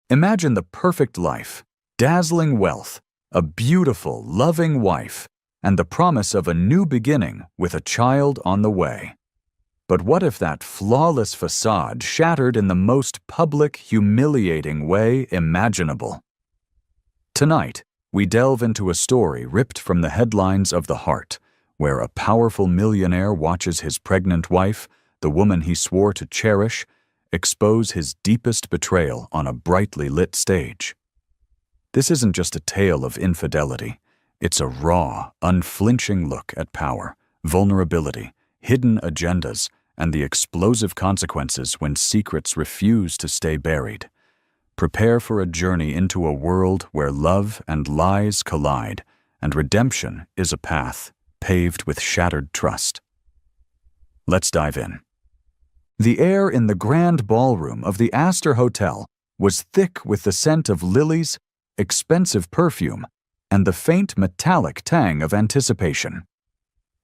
Imagine the perfect life, dazzling wealth, a beautiful, loving wife, and the promise of a new beginning with a child on the way. But what if that flawless facade shattered in the most public, humiliating way imaginable? Tonight, we delve into a story ripped from the headlines of The Heart, where a powerful millionaire watches his pregnant wife, the woman he swore to cherish, expose his deepest betrayal on a brightly lit stage. This isn't just a tale of infidelity. It's a raw, unflinching look at power, vulnerability, hidden agendas, and the explosive consequences when secrets refuse to stay buried. Prepare for a journey into a world where love and lies collide, and redemption is a path paved with shattered trust. Let's dive in. The air in the grand ballroom of the Astor Hotel was thick with the scent of lilies, expensive perfume, and the faint metallic tang of anticipation.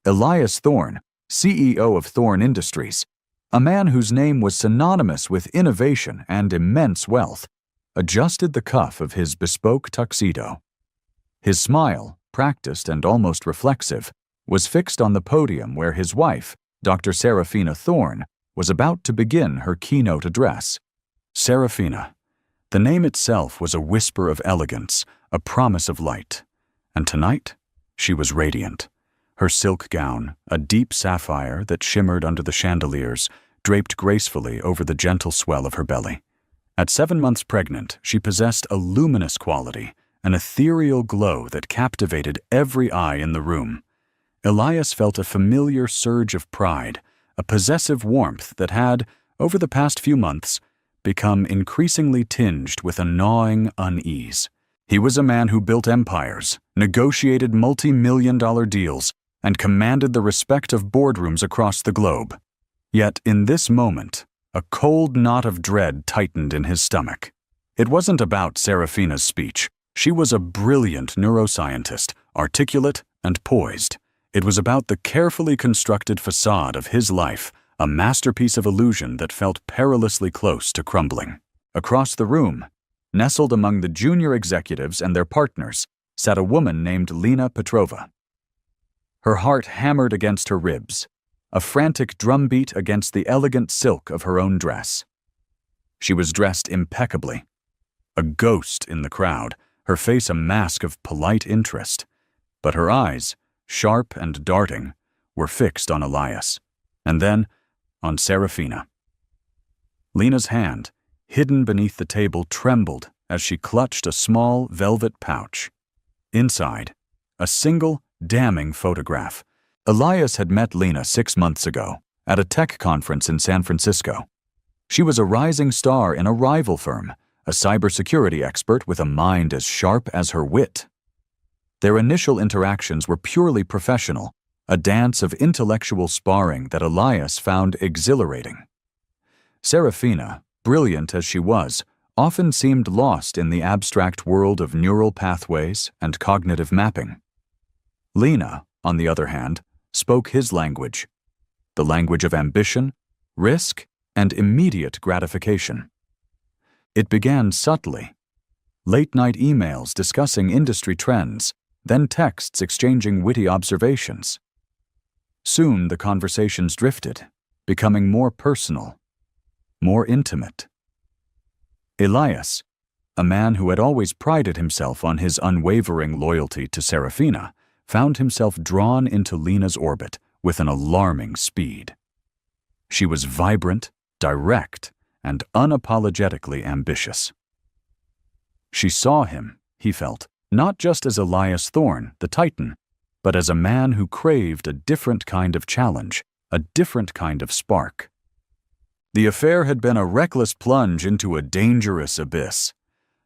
Elias Thorne, CEO of Thorne Industries, a man whose name was synonymous with innovation and immense wealth, adjusted the cuff of his bespoke tuxedo. His smile, practiced and almost reflexive, was fixed on the podium where his wife, Dr. Serafina Thorne, was about to begin her keynote address. Serafina. The name itself was a whisper of elegance, a promise of light. And tonight, she was radiant. Her silk gown, a deep sapphire that shimmered under the chandeliers, draped gracefully over the gentle swell of her belly. At 7 months pregnant, she possessed a luminous quality, an ethereal glow that captivated every eye in the room. Elias felt a familiar surge of pride, a possessive warmth that had, over the past few months, become increasingly tinged with a gnawing unease. He was a man who built empires, negotiated multi-million-dollar deals, and commanded the respect of boardrooms across the globe. Yet in this moment, a cold knot of dread tightened in his stomach. It wasn't about Serafina's speech. She was a brilliant neuroscientist, articulate and poised. It was about the carefully constructed facade of his life, a masterpiece of illusion that felt perilously close to crumbling. Across the room, nestled among the junior executives and their partners, sat a woman named Lena Petrova. Her heart hammered against her ribs, a frantic drumbeat against the elegant silk of her own dress. She was dressed impeccably, a ghost in the crowd, her face a mask of polite interest, but her eyes, sharp and darting, were fixed on Elias, and then on Serafina. Lena's hand, hidden beneath the table, trembled as she clutched a small velvet pouch. Inside, a single, damning photograph. Elias had met Lena 6 months ago at a tech conference in San Francisco. She was a rising star in a rival firm, a cybersecurity expert with a mind as sharp as her wit. Their initial interactions were purely professional, a dance of intellectual sparring that Elias found exhilarating. Serafina, brilliant as she was, often seemed lost in the abstract world of neural pathways and cognitive mapping. Lena, on the other hand, spoke his language, the language of ambition, risk, and immediate gratification. It began subtly. Late-night emails discussing industry trends, then texts exchanging witty observations. Soon the conversations drifted, becoming more personal, more intimate. Elias, a man who had always prided himself on his unwavering loyalty to Serafina, found himself drawn into Lena's orbit with an alarming speed. She was vibrant, direct, and unapologetically ambitious. She saw him, he felt, not just as Elias Thorne, the Titan, but as a man who craved a different kind of challenge, a different kind of spark. The affair had been a reckless plunge into a dangerous abyss.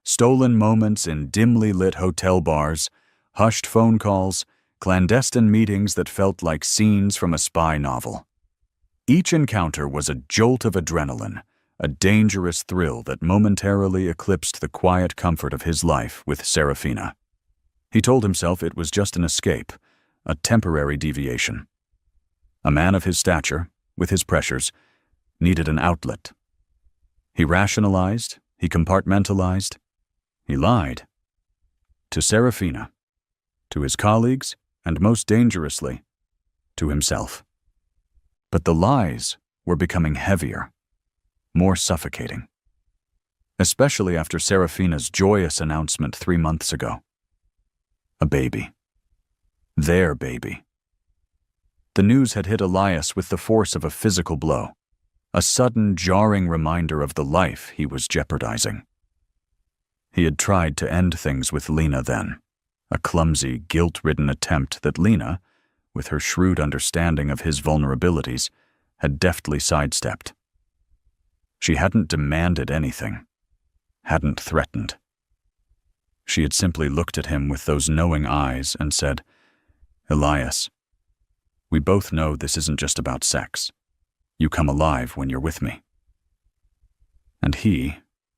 Stolen moments in dimly lit hotel bars, hushed phone calls, clandestine meetings that felt like scenes from a spy novel. Each encounter was a jolt of adrenaline, a dangerous thrill that momentarily eclipsed the quiet comfort of his life with Serafina. He told himself it was just an escape, a temporary deviation. A man of his stature, with his pressures, needed an outlet. He rationalized, He compartmentalized. He lied. To Serafina, to his colleagues, and most dangerously, to himself. But the lies were becoming heavier, more suffocating. Especially after Serafina's joyous announcement 3 months ago. A baby. Their baby. The news had hit Elias with the force of a physical blow, a sudden, jarring reminder of the life he was jeopardizing. He had tried to end things with Lena then, a clumsy, guilt-ridden attempt that Lena, with her shrewd understanding of his vulnerabilities, had deftly sidestepped. She hadn't demanded anything, hadn't threatened. She had simply looked at him with those knowing eyes and said, "Elias, we both know this isn't just about sex. You come alive when you're with me." And he,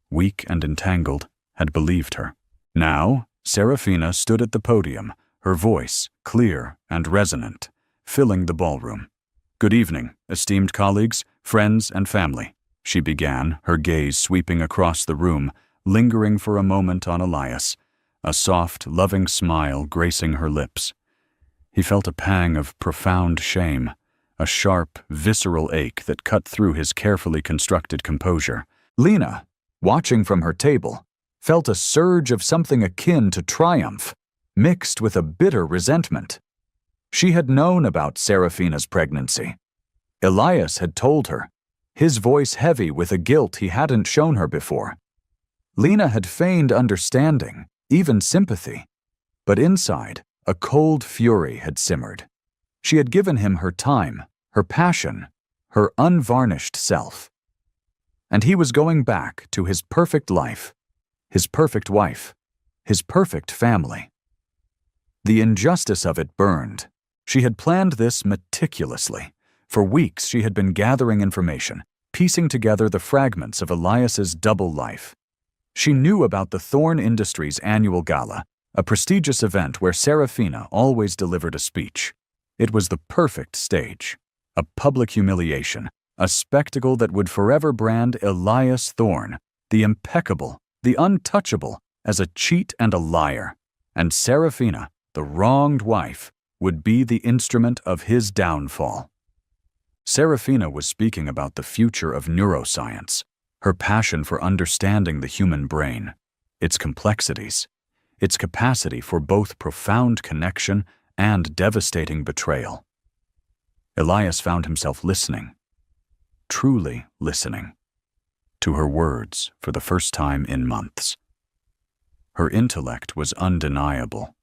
weak and entangled, had believed her. Now, Serafina stood at the podium, her voice clear and resonant, filling the ballroom. "Good evening, esteemed colleagues, friends, and family," she began, her gaze sweeping across the room, lingering for a moment on Elias, a soft, loving smile gracing her lips. He felt a pang of profound shame, a sharp, visceral ache that cut through his carefully constructed composure. Lena, watching from her table, felt a surge of something akin to triumph, mixed with a bitter resentment. She had known about Serafina's pregnancy. Elias had told her, his voice heavy with a guilt he hadn't shown her before. Lena had feigned understanding, even sympathy, but inside, a cold fury had simmered. She had given him her time, her passion, her unvarnished self. And he was going back to his perfect life, his perfect wife, his perfect family. The injustice of it burned. She had planned this meticulously. For weeks she had been gathering information, piecing together the fragments of Elias's double life. She knew about the Thorn Industries annual gala, a prestigious event where Serafina always delivered a speech. It was the perfect stage, a public humiliation, a spectacle that would forever brand Elias Thorn, the impeccable, the untouchable, as a cheat and a liar. And Serafina, the wronged wife, would be the instrument of his downfall. Serafina was speaking about the future of neuroscience, her passion for understanding the human brain, its complexities, its capacity for both profound connection and devastating betrayal. Elias found himself listening, truly listening, to her words for the first time in months. Her intellect was undeniable,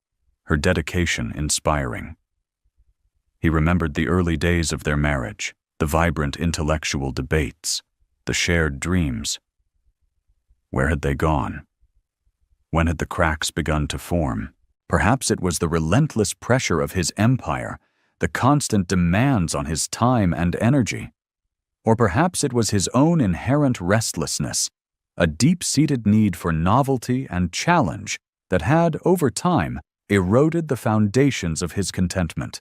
her dedication inspiring. He remembered the early days of their marriage, the vibrant intellectual debates, the shared dreams. Where had they gone? When had the cracks begun to form? Perhaps it was the relentless pressure of his empire, the constant demands on his time and energy. Or perhaps it was his own inherent restlessness, a deep-seated need for novelty and challenge that had, over time, eroded the foundations of his contentment.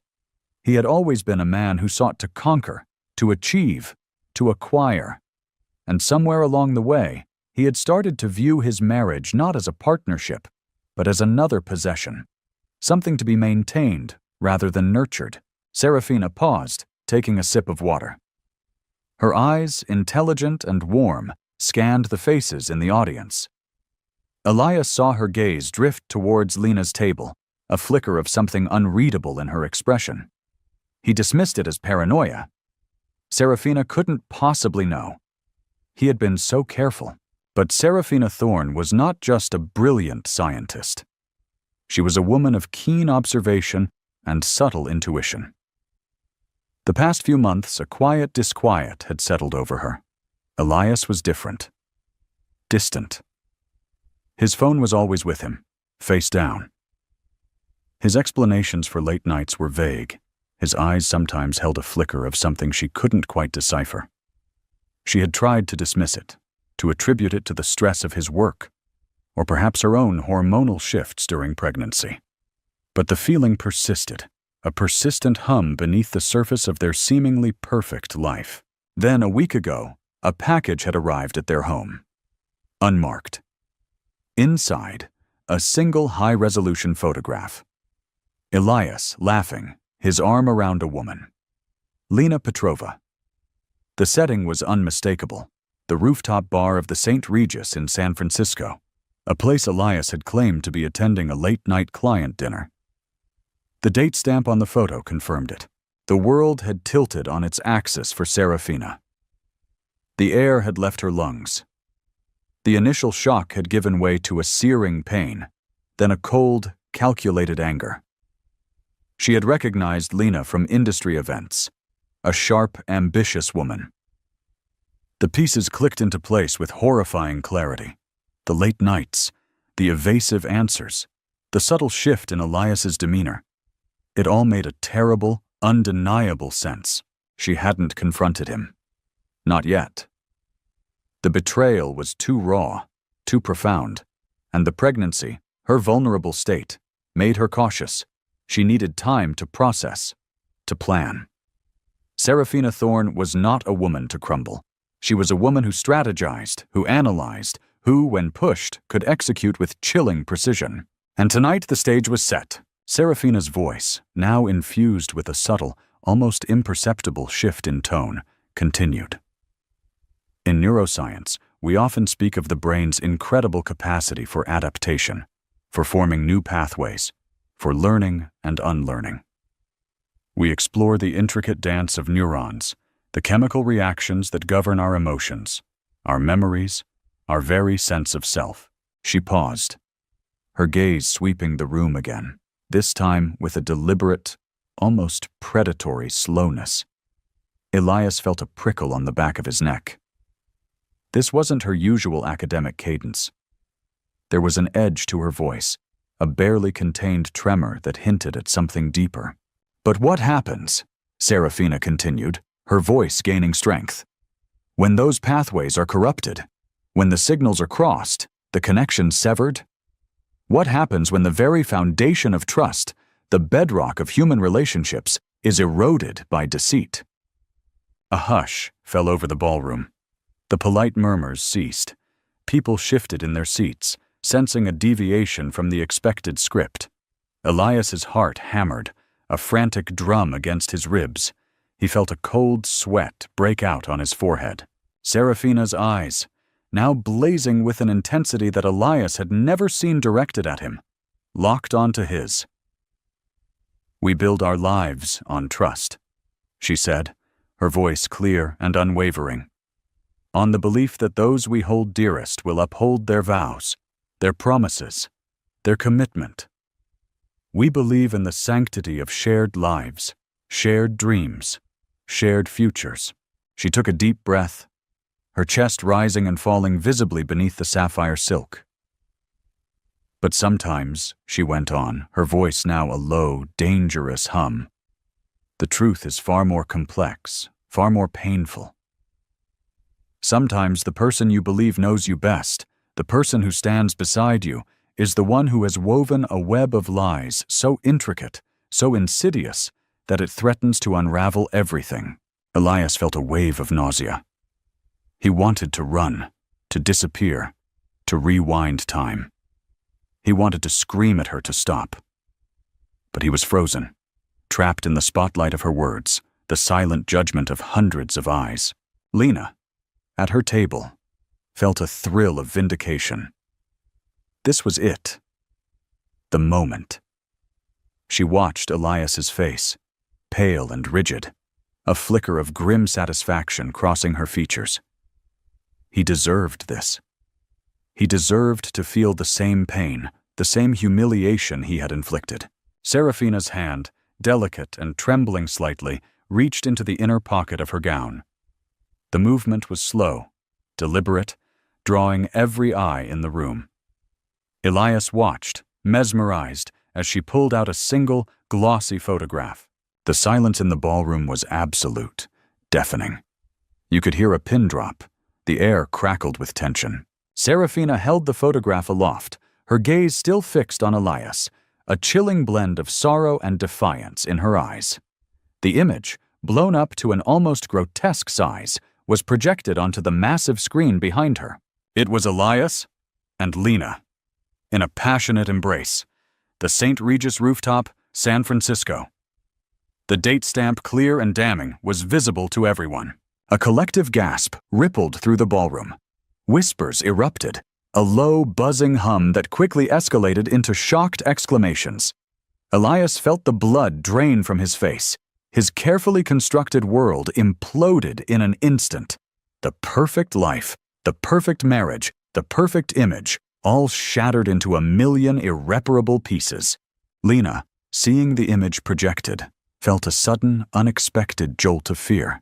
He had always been a man who sought to conquer, to achieve, to acquire. And somewhere along the way, he had started to view his marriage not as a partnership, but as another possession, something to be maintained rather than nurtured. Serafina paused, taking a sip of water. Her eyes, intelligent and warm, scanned the faces in the audience. Elias saw her gaze drift towards Lena's table, a flicker of something unreadable in her expression. He dismissed it as paranoia. Serafina couldn't possibly know. He had been so careful. But Serafina Thorn was not just a brilliant scientist. She was a woman of keen observation and subtle intuition. The past few months, a quiet disquiet had settled over her. Elias was different. Distant. His phone was always with him, face down. His explanations for late nights were vague. His eyes sometimes held a flicker of something she couldn't quite decipher. She had tried to dismiss it, to attribute it to the stress of his work, or perhaps her own hormonal shifts during pregnancy. But the feeling persisted, a persistent hum beneath the surface of their seemingly perfect life. Then, a week ago, a package had arrived at their home. unmarked. Inside, a single high-resolution photograph. Elias, laughing, his arm around a woman. Lena Petrova. The setting was unmistakable. The rooftop bar of the St. Regis in San Francisco, a place Elias had claimed to be attending a late-night client dinner. The date stamp on the photo confirmed it. The world had tilted on its axis for Serafina. The air had left her lungs. The initial shock had given way to a searing pain, then a cold, calculated anger. She had recognized Lena from industry events, a sharp, ambitious woman. The pieces clicked into place with horrifying clarity. The late nights, the evasive answers, the subtle shift in Elias's demeanor. It all made a terrible, undeniable sense. She hadn't confronted him. Not yet. The betrayal was too raw, too profound, and the pregnancy, her vulnerable state, made her cautious. She needed time to process, to plan. Serafina Thorne was not a woman to crumble. She was a woman who strategized, who analyzed, who, when pushed, could execute with chilling precision. And tonight the stage was set. Serafina's voice, now infused with a subtle, almost imperceptible shift in tone, continued. In neuroscience, we often speak of the brain's incredible capacity for adaptation, for forming new pathways, for learning and unlearning. We explore the intricate dance of neurons, the chemical reactions that govern our emotions, our memories, our very sense of self. She paused, her gaze sweeping the room again, this time with a deliberate, almost predatory slowness. Elias felt a prickle on the back of his neck. This wasn't her usual academic cadence. There was an edge to her voice, a barely contained tremor that hinted at something deeper. But what happens, Serafina continued, her voice gaining strength, when those pathways are corrupted, when the signals are crossed, the connections severed? What happens when the very foundation of trust, the bedrock of human relationships, is eroded by deceit? A hush fell over the ballroom. The polite murmurs ceased. People shifted in their seats, sensing a deviation from the expected script. Elias's heart hammered, a frantic drum against his ribs. He felt a cold sweat break out on his forehead. Serafina's eyes, now blazing with an intensity that Elias had never seen directed at him, locked onto his. "We build our lives on trust," she said, her voice clear and unwavering. "On the belief that those we hold dearest will uphold their vows, their promises, their commitment. We believe in the sanctity of shared lives, shared dreams, shared futures." She took a deep breath, her chest rising and falling visibly beneath the sapphire silk. "But sometimes," she went on, her voice now a low, dangerous hum, "the truth is far more complex, far more painful. Sometimes the person you believe knows you best, the person who stands beside you, is the one who has woven a web of lies so intricate, so insidious, that it threatens to unravel everything." Elias felt a wave of nausea. He wanted to run, to disappear, to rewind time. He wanted to scream at her to stop. But he was frozen, trapped in the spotlight of her words, the silent judgment of hundreds of eyes. Lena, at her table, felt a thrill of vindication. This was it. The moment. She watched Elias's face, pale and rigid, a flicker of grim satisfaction crossing her features. He deserved this. He deserved to feel the same pain, the same humiliation he had inflicted. Serafina's hand, delicate and trembling slightly, reached into the inner pocket of her gown. The movement was slow, deliberate, drawing every eye in the room. Elias watched, mesmerized, as she pulled out a single, glossy photograph. The silence in the ballroom was absolute, deafening. You could hear a pin drop. The air crackled with tension. Serafina held the photograph aloft, her gaze still fixed on Elias, a chilling blend of sorrow and defiance in her eyes. The image, blown up to an almost grotesque size, was projected onto the massive screen behind her. It was Elias and Lena, in a passionate embrace. The St. Regis rooftop, San Francisco. The date stamp, clear and damning, was visible to everyone. A collective gasp rippled through the ballroom. Whispers erupted, a low, buzzing hum that quickly escalated into shocked exclamations. Elias felt the blood drain from his face. His carefully constructed world imploded in an instant. The perfect life, the perfect marriage, the perfect image, all shattered into a million irreparable pieces. Lena, seeing the image projected, felt a sudden, unexpected jolt of fear.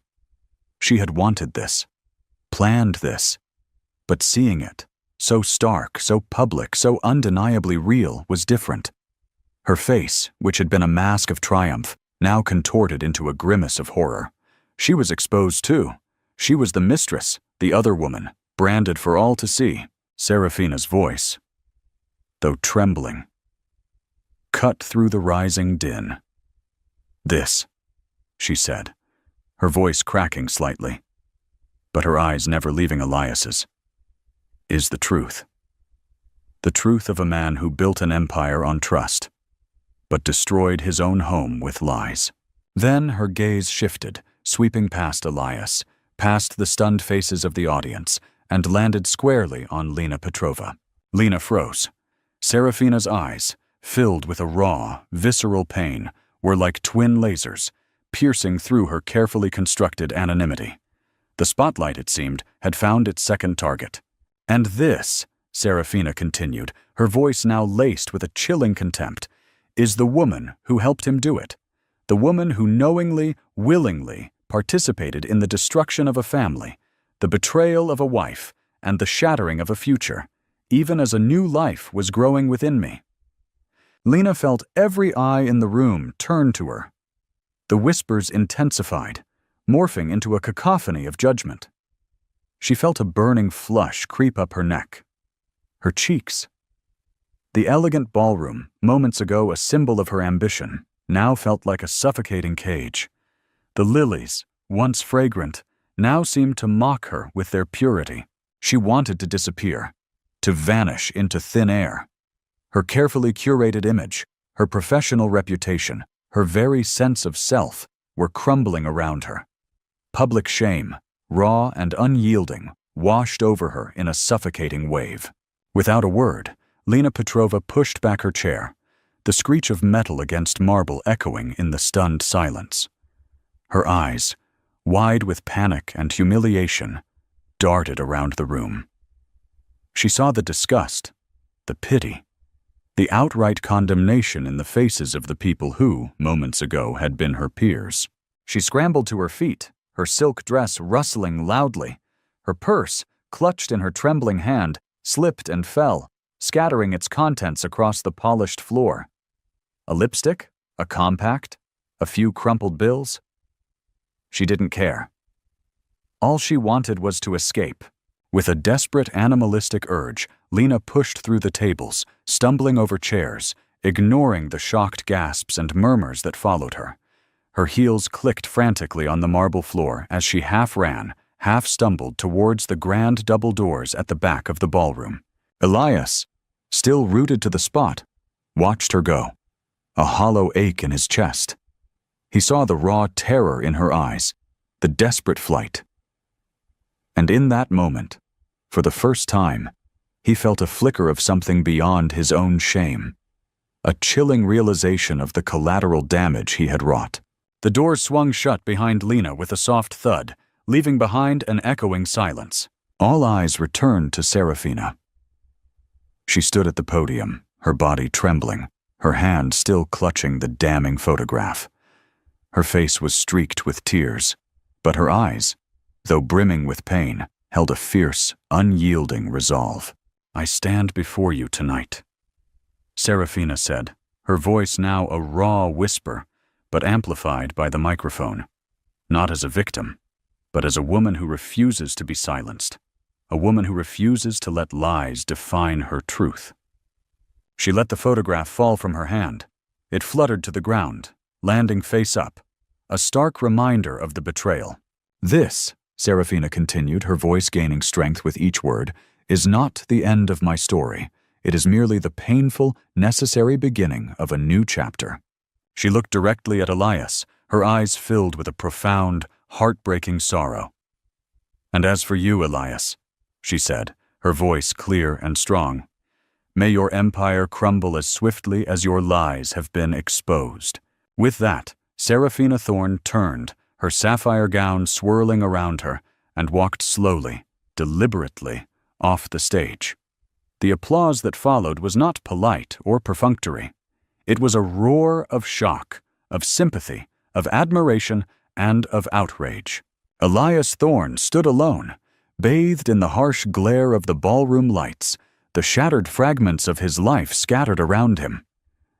She had wanted this, planned this, but seeing it, so stark, so public, so undeniably real, was different. Her face, which had been a mask of triumph, now contorted into a grimace of horror. She was exposed too. She was the mistress, the other woman, branded for all to see. Serafina's voice, though trembling, cut through the rising din. "This," she said, her voice cracking slightly, but her eyes never leaving Elias's, "is the truth. The truth of a man who built an empire on trust, but destroyed his own home with lies." Then her gaze shifted, sweeping past Elias, past the stunned faces of the audience, and landed squarely on Lena Petrova. Lena froze. Serafina's eyes, filled with a raw, visceral pain, were like twin lasers, piercing through her carefully constructed anonymity. The spotlight, it seemed, had found its second target. "And this," Serafina continued, her voice now laced with a chilling contempt, "is the woman who helped him do it. The woman who knowingly, willingly participated in the destruction of a family, the betrayal of a wife, and the shattering of a future, even as a new life was growing within me." Lena felt every eye in the room turn to her. The whispers intensified, morphing into a cacophony of judgment. She felt a burning flush creep up her neck, her cheeks. The elegant ballroom, moments ago a symbol of her ambition, now felt like a suffocating cage. The lilies, once fragrant, now seemed to mock her with their purity. She wanted to disappear, to vanish into thin air. Her carefully curated image, her professional reputation, her very sense of self were crumbling around her. Public shame, raw and unyielding, washed over her in a suffocating wave. Without a word, Lena Petrova pushed back her chair, the screech of metal against marble echoing in the stunned silence. Her eyes, wide with panic and humiliation, darted around the room. She saw the disgust, the pity, the outright condemnation in the faces of the people who, moments ago, had been her peers. She scrambled to her feet, her silk dress rustling loudly. Her purse, clutched in her trembling hand, slipped and fell, scattering its contents across the polished floor. A lipstick? A compact? A few crumpled bills? She didn't care. All she wanted was to escape. With a desperate animalistic urge, Lena pushed through the tables, stumbling over chairs, ignoring the shocked gasps and murmurs that followed her. Her heels clicked frantically on the marble floor as she half ran, half stumbled towards the grand double doors at the back of the ballroom. Elias, still rooted to the spot, watched her go, a hollow ache in his chest. He saw the raw terror in her eyes, the desperate flight. And in that moment, for the first time, he felt a flicker of something beyond his own shame, a chilling realization of the collateral damage he had wrought. The doors swung shut behind Lena with a soft thud, leaving behind an echoing silence. All eyes returned to Serafina. She stood at the podium, her body trembling, her hand still clutching the damning photograph. Her face was streaked with tears, but her eyes, though brimming with pain, held a fierce, unyielding resolve. "I stand before you tonight," Serafina said, her voice now a raw whisper, but amplified by the microphone. Not as a victim, but as a woman who refuses to be silenced, a woman who refuses to let lies define her truth. She let the photograph fall from her hand. It fluttered to the ground, landing face up, a stark reminder of the betrayal. "This," Serafina continued, her voice gaining strength with each word, is not the end of my story. It is merely the painful, necessary beginning of a new chapter." She looked directly at Elias, her eyes filled with a profound, heartbreaking sorrow. "And as for you, Elias," she said, her voice clear and strong, "may your empire crumble as swiftly as your lies have been exposed." With that, Seraphina Thorne turned, her sapphire gown swirling around her, and walked slowly, deliberately, off the stage. The applause that followed was not polite or perfunctory. It was a roar of shock, of sympathy, of admiration, and of outrage. Elias Thorne stood alone, bathed in the harsh glare of the ballroom lights, the shattered fragments of his life scattered around him.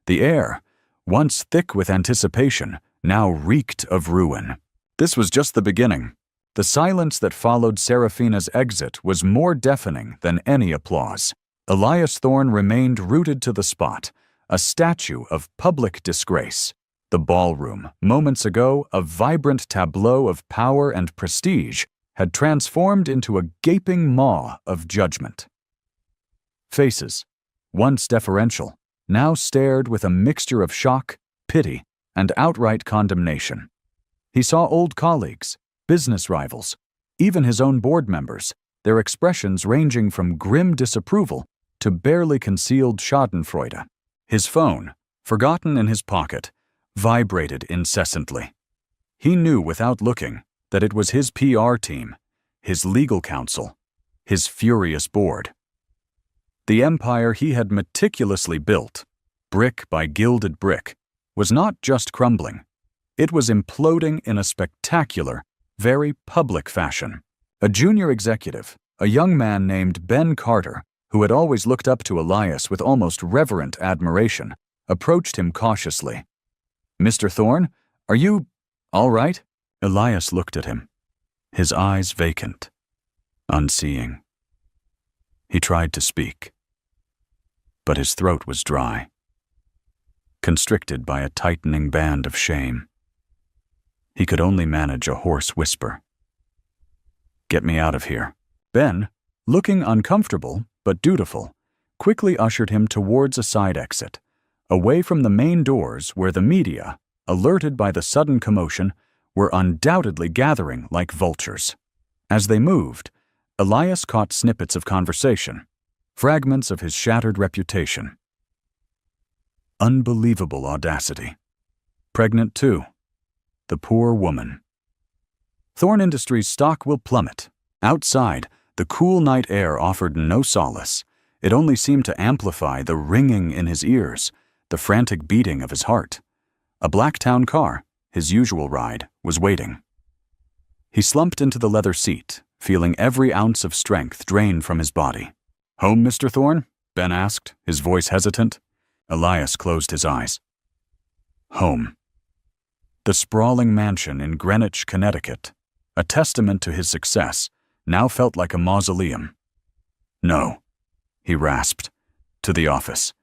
The air, once thick with anticipation, now reeked of ruin. This was just the beginning. The silence that followed Seraphina's exit was more deafening than any applause. Elias Thorne remained rooted to the spot, a statue of public disgrace. The ballroom, moments ago a vibrant tableau of power and prestige, had transformed into a gaping maw of judgment. Faces, once deferential, now stared with a mixture of shock, pity, and outright condemnation. He saw old colleagues, business rivals, even his own board members, their expressions ranging from grim disapproval to barely concealed schadenfreude. His phone, forgotten in his pocket, vibrated incessantly. He knew without looking that it was his PR team, his legal counsel, his furious board. The empire he had meticulously built, brick by gilded brick, was not just crumbling. It was imploding in a spectacular, very public fashion. A junior executive, a young man named Ben Carter, who had always looked up to Elias with almost reverent admiration, approached him cautiously. "Mr. Thorne, are you all right?" Elias looked at him, his eyes vacant, unseeing. He tried to speak, but his throat was dry, constricted by a tightening band of shame. He could only manage a hoarse whisper. "Get me out of here." Ben, looking uncomfortable but dutiful, quickly ushered him towards a side exit, away from the main doors where the media, alerted by the sudden commotion, were undoubtedly gathering like vultures. As they moved, Elias caught snippets of conversation, fragments of his shattered reputation. Unbelievable audacity. Pregnant too. The poor woman. Thorne Industries' stock will plummet. Outside, the cool night air offered no solace. It only seemed to amplify the ringing in his ears, the frantic beating of his heart. A black town car, his usual ride, was waiting. He slumped into the leather seat, feeling every ounce of strength drained from his body. "Home, Mr. Thorne?" Ben asked, his voice hesitant. Elias closed his eyes. Home. The sprawling mansion in Greenwich, Connecticut, a testament to his success, now felt like a mausoleum. "No," he rasped. "To the office.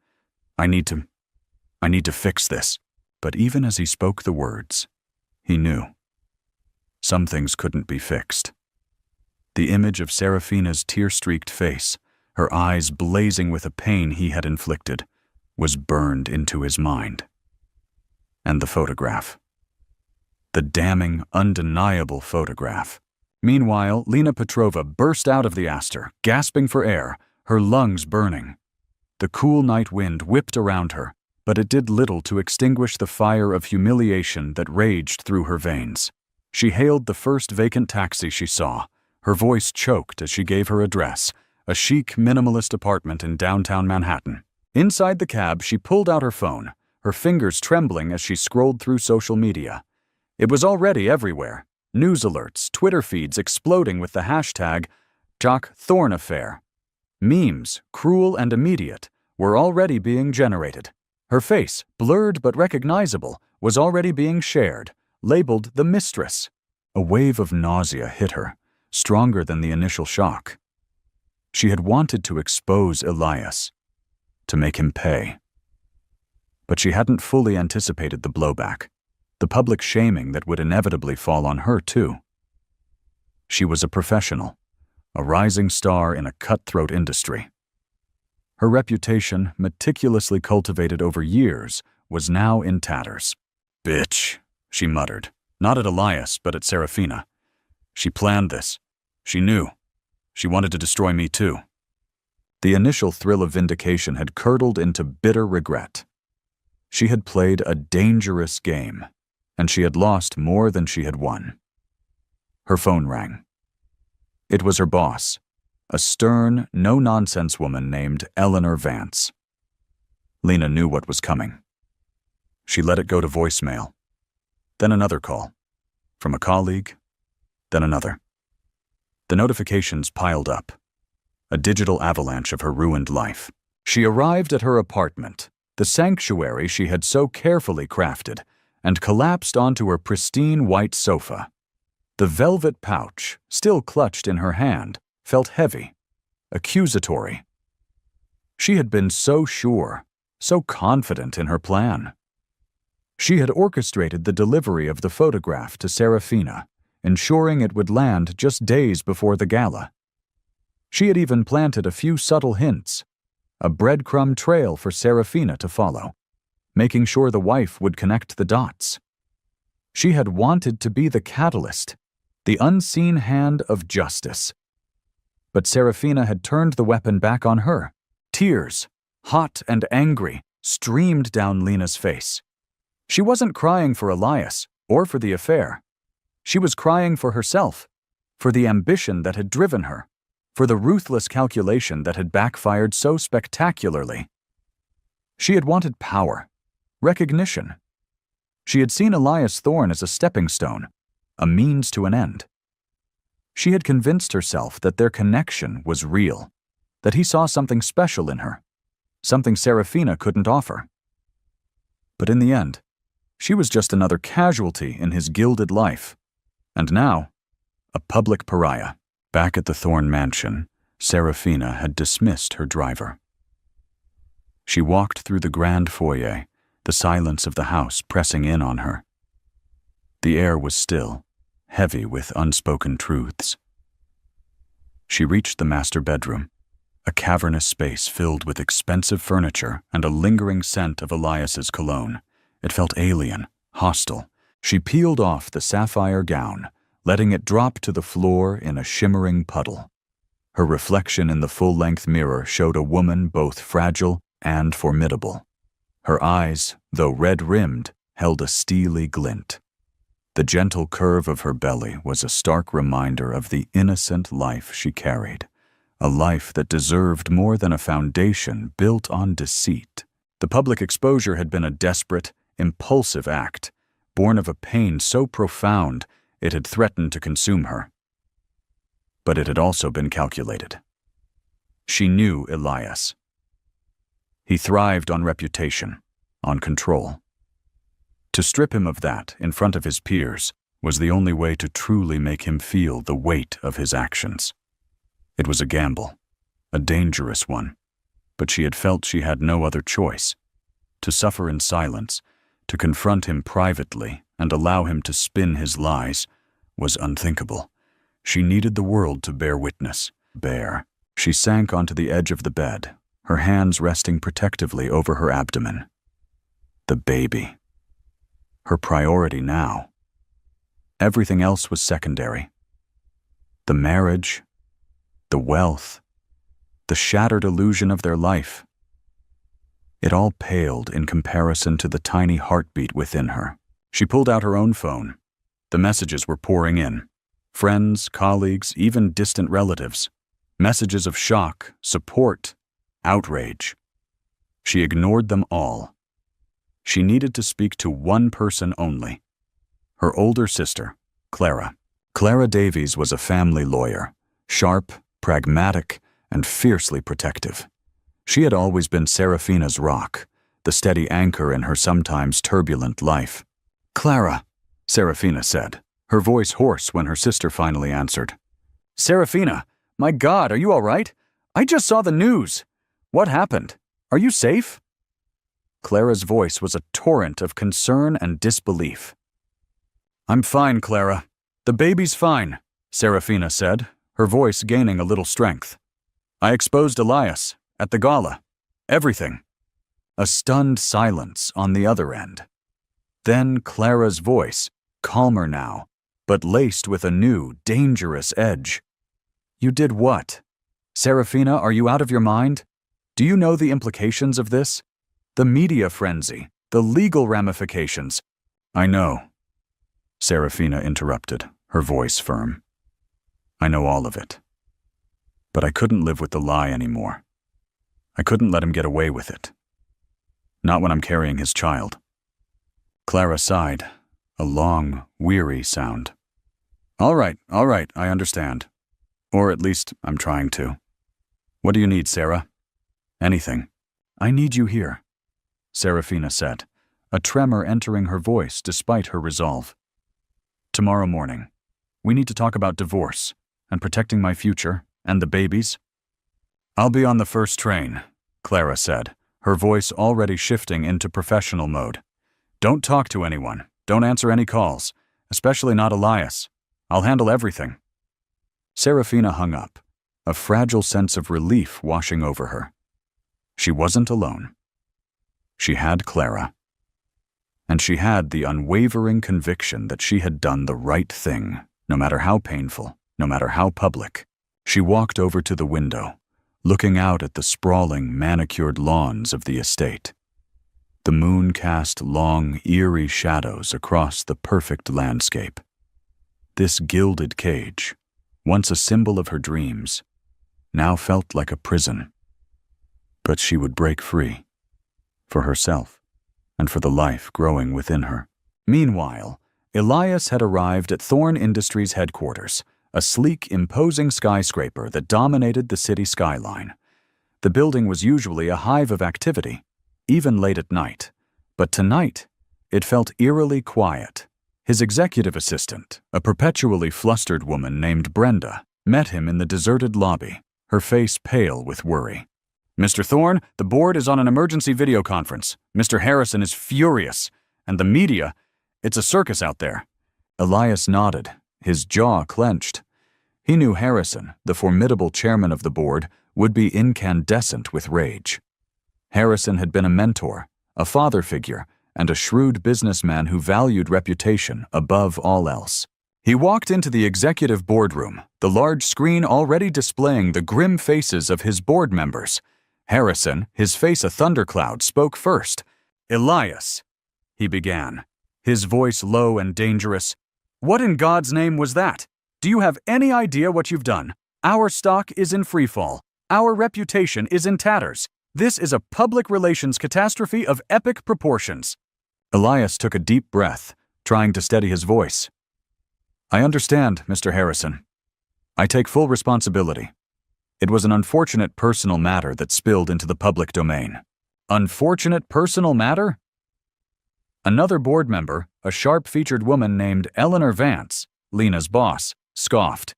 I need to fix this." But even as he spoke the words, he knew. Some things couldn't be fixed. The image of Seraphina's tear-streaked face, her eyes blazing with a pain he had inflicted, was burned into his mind. And the photograph. The damning, undeniable photograph. Meanwhile, Lena Petrova burst out of the Astor, gasping for air, her lungs burning. The cool night wind whipped around her, but it did little to extinguish the fire of humiliation that raged through her veins. She hailed the first vacant taxi she saw, her voice choked as she gave her address, a chic, minimalist apartment in downtown Manhattan. Inside the cab, she pulled out her phone, her fingers trembling as she scrolled through social media. It was already everywhere. News alerts, Twitter feeds exploding with the hashtag Jock Thorne Affair. Memes, cruel and immediate, were already being generated. Her face, blurred but recognizable, was already being shared, labeled the mistress. A wave of nausea hit her, stronger than the initial shock. She had wanted to expose Elias, to make him pay. But she hadn't fully anticipated the blowback, the public shaming that would inevitably fall on her too. She was a professional, a rising star in a cutthroat industry. Her reputation, meticulously cultivated over years, was now in tatters. "Bitch," she muttered, not at Elias, but at Serafina. She planned this. She knew. She wanted to destroy me too. The initial thrill of vindication had curdled into bitter regret. She had played a dangerous game, and she had lost more than she had won. Her phone rang. It was her boss, a stern, no-nonsense woman named Eleanor Vance. Lena knew what was coming. She let it go to voicemail. Then another call. From a colleague, then another. The notifications piled up. A digital avalanche of her ruined life. She arrived at her apartment, the sanctuary she had so carefully crafted, and collapsed onto her pristine white sofa. The velvet pouch, still clutched in her hand, felt heavy, accusatory. She had been so sure, so confident in her plan. She had orchestrated the delivery of the photograph to Serafina, ensuring it would land just days before the gala. She had even planted a few subtle hints, a breadcrumb trail for Serafina to follow, making sure the wife would connect the dots. She had wanted to be the catalyst, the unseen hand of justice. But Serafina had turned the weapon back on her. Tears, hot and angry, streamed down Lena's face. She wasn't crying for Elias or for the affair. She was crying for herself, for the ambition that had driven her, for the ruthless calculation that had backfired so spectacularly. She had wanted power, recognition. She had seen Elias Thorne as a stepping stone, a means to an end. She had convinced herself that their connection was real, that he saw something special in her, something Serafina couldn't offer. But in the end, she was just another casualty in his gilded life, and now, a public pariah. Back at the Thorne mansion, Serafina had dismissed her driver. She walked through the grand foyer, the silence of the house pressing in on her. The air was still, heavy with unspoken truths. She reached the master bedroom, a cavernous space filled with expensive furniture and a lingering scent of Elias's cologne. It felt alien, hostile. She peeled off the sapphire gown, letting it drop to the floor in a shimmering puddle. Her reflection in the full-length mirror showed a woman both fragile and formidable. Her eyes, though red-rimmed, held a steely glint. The gentle curve of her belly was a stark reminder of the innocent life she carried, a life that deserved more than a foundation built on deceit. The public exposure had been a desperate, impulsive act, born of a pain so profound it had threatened to consume her. But it had also been calculated. She knew Elias. He thrived on reputation, on control. To strip him of that in front of his peers was the only way to truly make him feel the weight of his actions. It was a gamble, a dangerous one, but she had felt she had no other choice. To suffer in silence, to confront him privately and allow him to spin his lies, was unthinkable. She needed the world to bear witness. She sank onto the edge of the bed, her hands resting protectively over her abdomen. The baby. Her priority now. Everything else was secondary. The marriage, the wealth, the shattered illusion of their life. It all paled in comparison to the tiny heartbeat within her. She pulled out her own phone. The messages were pouring in. Friends, colleagues, even distant relatives. Messages of shock, support, outrage. She ignored them all. She needed to speak to one person only. Her older sister, Clara. Clara Davies was a family lawyer, sharp, pragmatic, and fiercely protective. She had always been Serafina's rock, the steady anchor in her sometimes turbulent life. "Clara," Serafina said, her voice hoarse when her sister finally answered. "Serafina, my God, are you all right? I just saw the news. What happened? Are you safe?" Clara's voice was a torrent of concern and disbelief. "I'm fine, Clara. The baby's fine," Serafina said, her voice gaining a little strength. "I exposed Elias, at the gala. Everything." A stunned silence on the other end. Then Clara's voice, calmer now, but laced with a new, dangerous edge. "You did what? Serafina, are you out of your mind? Do you know the implications of this? The media frenzy, the legal ramifications." "I know," Serafina interrupted, her voice firm. "I know all of it. But I couldn't live with the lie anymore. I couldn't let him get away with it. Not when I'm carrying his child." Clara sighed, a long, weary sound. All right, I understand. Or at least I'm trying to. What do you need, Sarah?" "Anything." "I need you here," Serafina said, a tremor entering her voice despite her resolve. "Tomorrow morning. We need to talk about divorce and protecting my future and the babies." "I'll be on the first train," Clara said, her voice already shifting into professional mode. "Don't talk to anyone. Don't answer any calls, especially not Elias. I'll handle everything." Serafina hung up, a fragile sense of relief washing over her. She wasn't alone. She had Clara. And she had the unwavering conviction that she had done the right thing, no matter how painful, no matter how public. She walked over to the window, looking out at the sprawling, manicured lawns of the estate. The moon cast long, eerie shadows across the perfect landscape. This gilded cage, once a symbol of her dreams, now felt like a prison. But she would break free, for herself, and for the life growing within her. Meanwhile, Elias had arrived at Thorn Industries headquarters, a sleek, imposing skyscraper that dominated the city skyline. The building was usually a hive of activity, even late at night, but tonight it felt eerily quiet. His executive assistant, a perpetually flustered woman named Brenda, met him in the deserted lobby, her face pale with worry. "Mr. Thorne, the board is on an emergency video conference. Mr. Harrison is furious, and the media, it's a circus out there." Elias nodded, his jaw clenched. He knew Harrison, the formidable chairman of the board, would be incandescent with rage. Harrison had been a mentor, a father figure, and a shrewd businessman who valued reputation above all else. He walked into the executive boardroom, the large screen already displaying the grim faces of his board members. Harrison, his face a thundercloud, spoke first. "Elias," he began, his voice low and dangerous. "What in God's name was that? Do you have any idea what you've done? Our stock is in freefall. Our reputation is in tatters. This is a public relations catastrophe of epic proportions." Elias took a deep breath, trying to steady his voice. "I understand, Mr. Harrison. I take full responsibility. It was an unfortunate personal matter that spilled into the public domain." "Unfortunate personal matter?" Another board member, a sharp-featured woman named Eleanor Vance, Lena's boss, scoffed.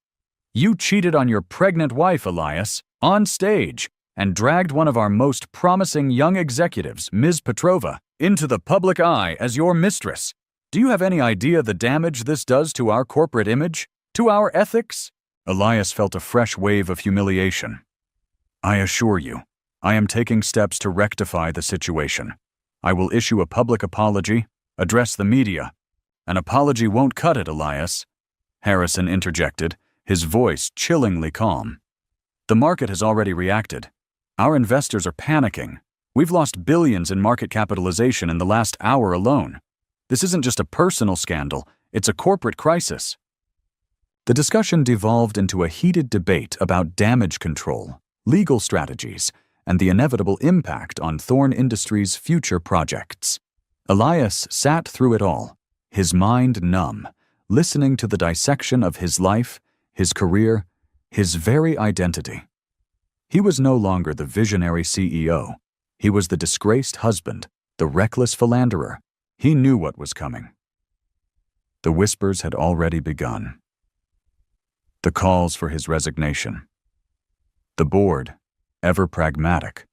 "You cheated on your pregnant wife, Elias, on stage, and dragged one of our most promising young executives, Ms. Petrova, into the public eye as your mistress. Do you have any idea the damage this does to our corporate image? To our ethics?" Elias felt a fresh wave of humiliation. "I assure you, I am taking steps to rectify the situation. I will issue a public apology, address the media." "An apology won't cut it, Elias," Harrison interjected, his voice chillingly calm. "The market has already reacted. Our investors are panicking. We've lost billions in market capitalization in the last hour alone. This isn't just a personal scandal, it's a corporate crisis." The discussion devolved into a heated debate about damage control, legal strategies, and the inevitable impact on Thorn Industries' future projects. Elias sat through it all, his mind numb, listening to the dissection of his life, his career, his very identity. He was no longer the visionary CEO. He was the disgraced husband, the reckless philanderer. He knew what was coming. The whispers had already begun. The calls for his resignation. The board, ever pragmatic,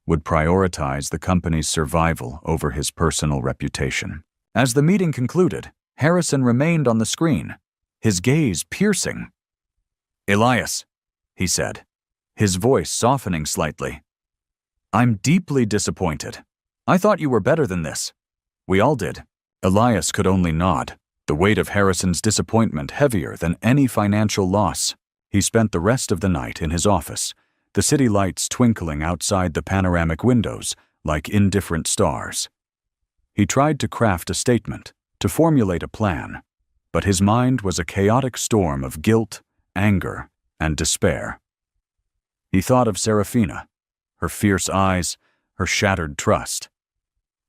would prioritize the company's survival over his personal reputation. As the meeting concluded, Harrison remained on the screen, his gaze piercing. "Elias," he said, his voice softening slightly. "I'm deeply disappointed. I thought you were better than this." We all did. Elias could only nod, the weight of Harrison's disappointment heavier than any financial loss. He spent the rest of the night in his office, the city lights twinkling outside the panoramic windows like indifferent stars. He tried to craft a statement, to formulate a plan, but his mind was a chaotic storm of guilt, anger, and despair. He thought of Serafina, her fierce eyes, her shattered trust.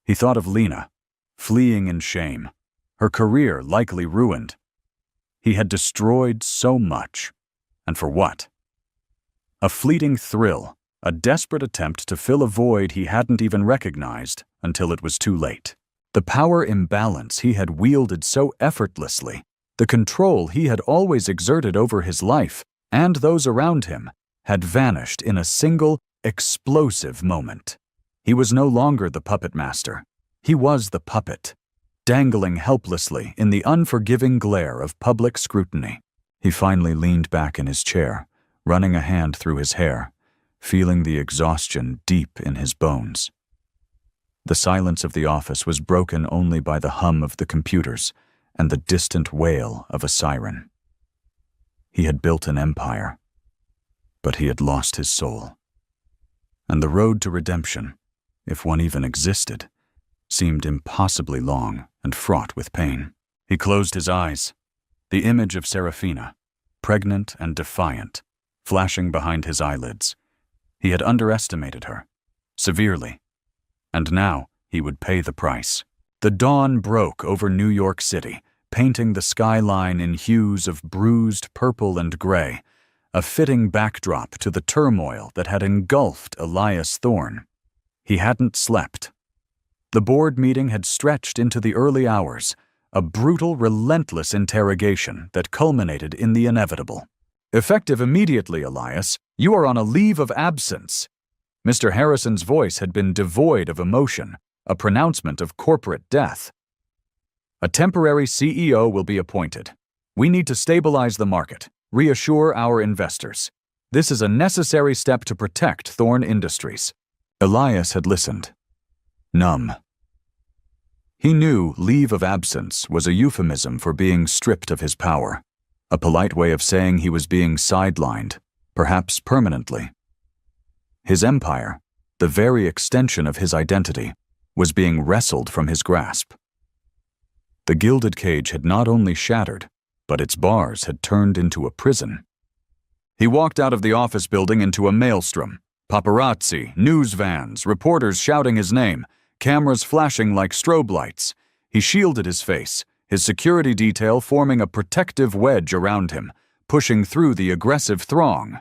He thought of Lena, fleeing in shame, her career likely ruined. He had destroyed so much. And for what? A fleeting thrill, a desperate attempt to fill a void he hadn't even recognized until it was too late. The power imbalance he had wielded so effortlessly, the control he had always exerted over his life and those around him, had vanished in a single, explosive moment. He was no longer the puppet master. He was the puppet, dangling helplessly in the unforgiving glare of public scrutiny. He finally leaned back in his chair, running a hand through his hair, feeling the exhaustion deep in his bones. The silence of the office was broken only by the hum of the computers and the distant wail of a siren. He had built an empire, but he had lost his soul. And the road to redemption, if one even existed, seemed impossibly long and fraught with pain. He closed his eyes, the image of Serafina, pregnant and defiant, flashing behind his eyelids. He had underestimated her, severely, and now he would pay the price. The dawn broke over New York City, painting the skyline in hues of bruised purple and gray, a fitting backdrop to the turmoil that had engulfed Elias Thorne. He hadn't slept. The board meeting had stretched into the early hours, a brutal, relentless interrogation that culminated in the inevitable. "Effective immediately, Elias. You are on a leave of absence." Mr. Harrison's voice had been devoid of emotion, a pronouncement of corporate death. "A temporary CEO will be appointed. We need to stabilize the market, reassure our investors. This is a necessary step to protect Thorne Industries." Elias had listened, numb. He knew leave of absence was a euphemism for being stripped of his power, a polite way of saying he was being sidelined, perhaps permanently. His empire, the very extension of his identity, was being wrestled from his grasp. The gilded cage had not only shattered, but its bars had turned into a prison. He walked out of the office building into a maelstrom. Paparazzi, news vans, reporters shouting his name, cameras flashing like strobe lights. He shielded his face, his security detail forming a protective wedge around him, pushing through the aggressive throng.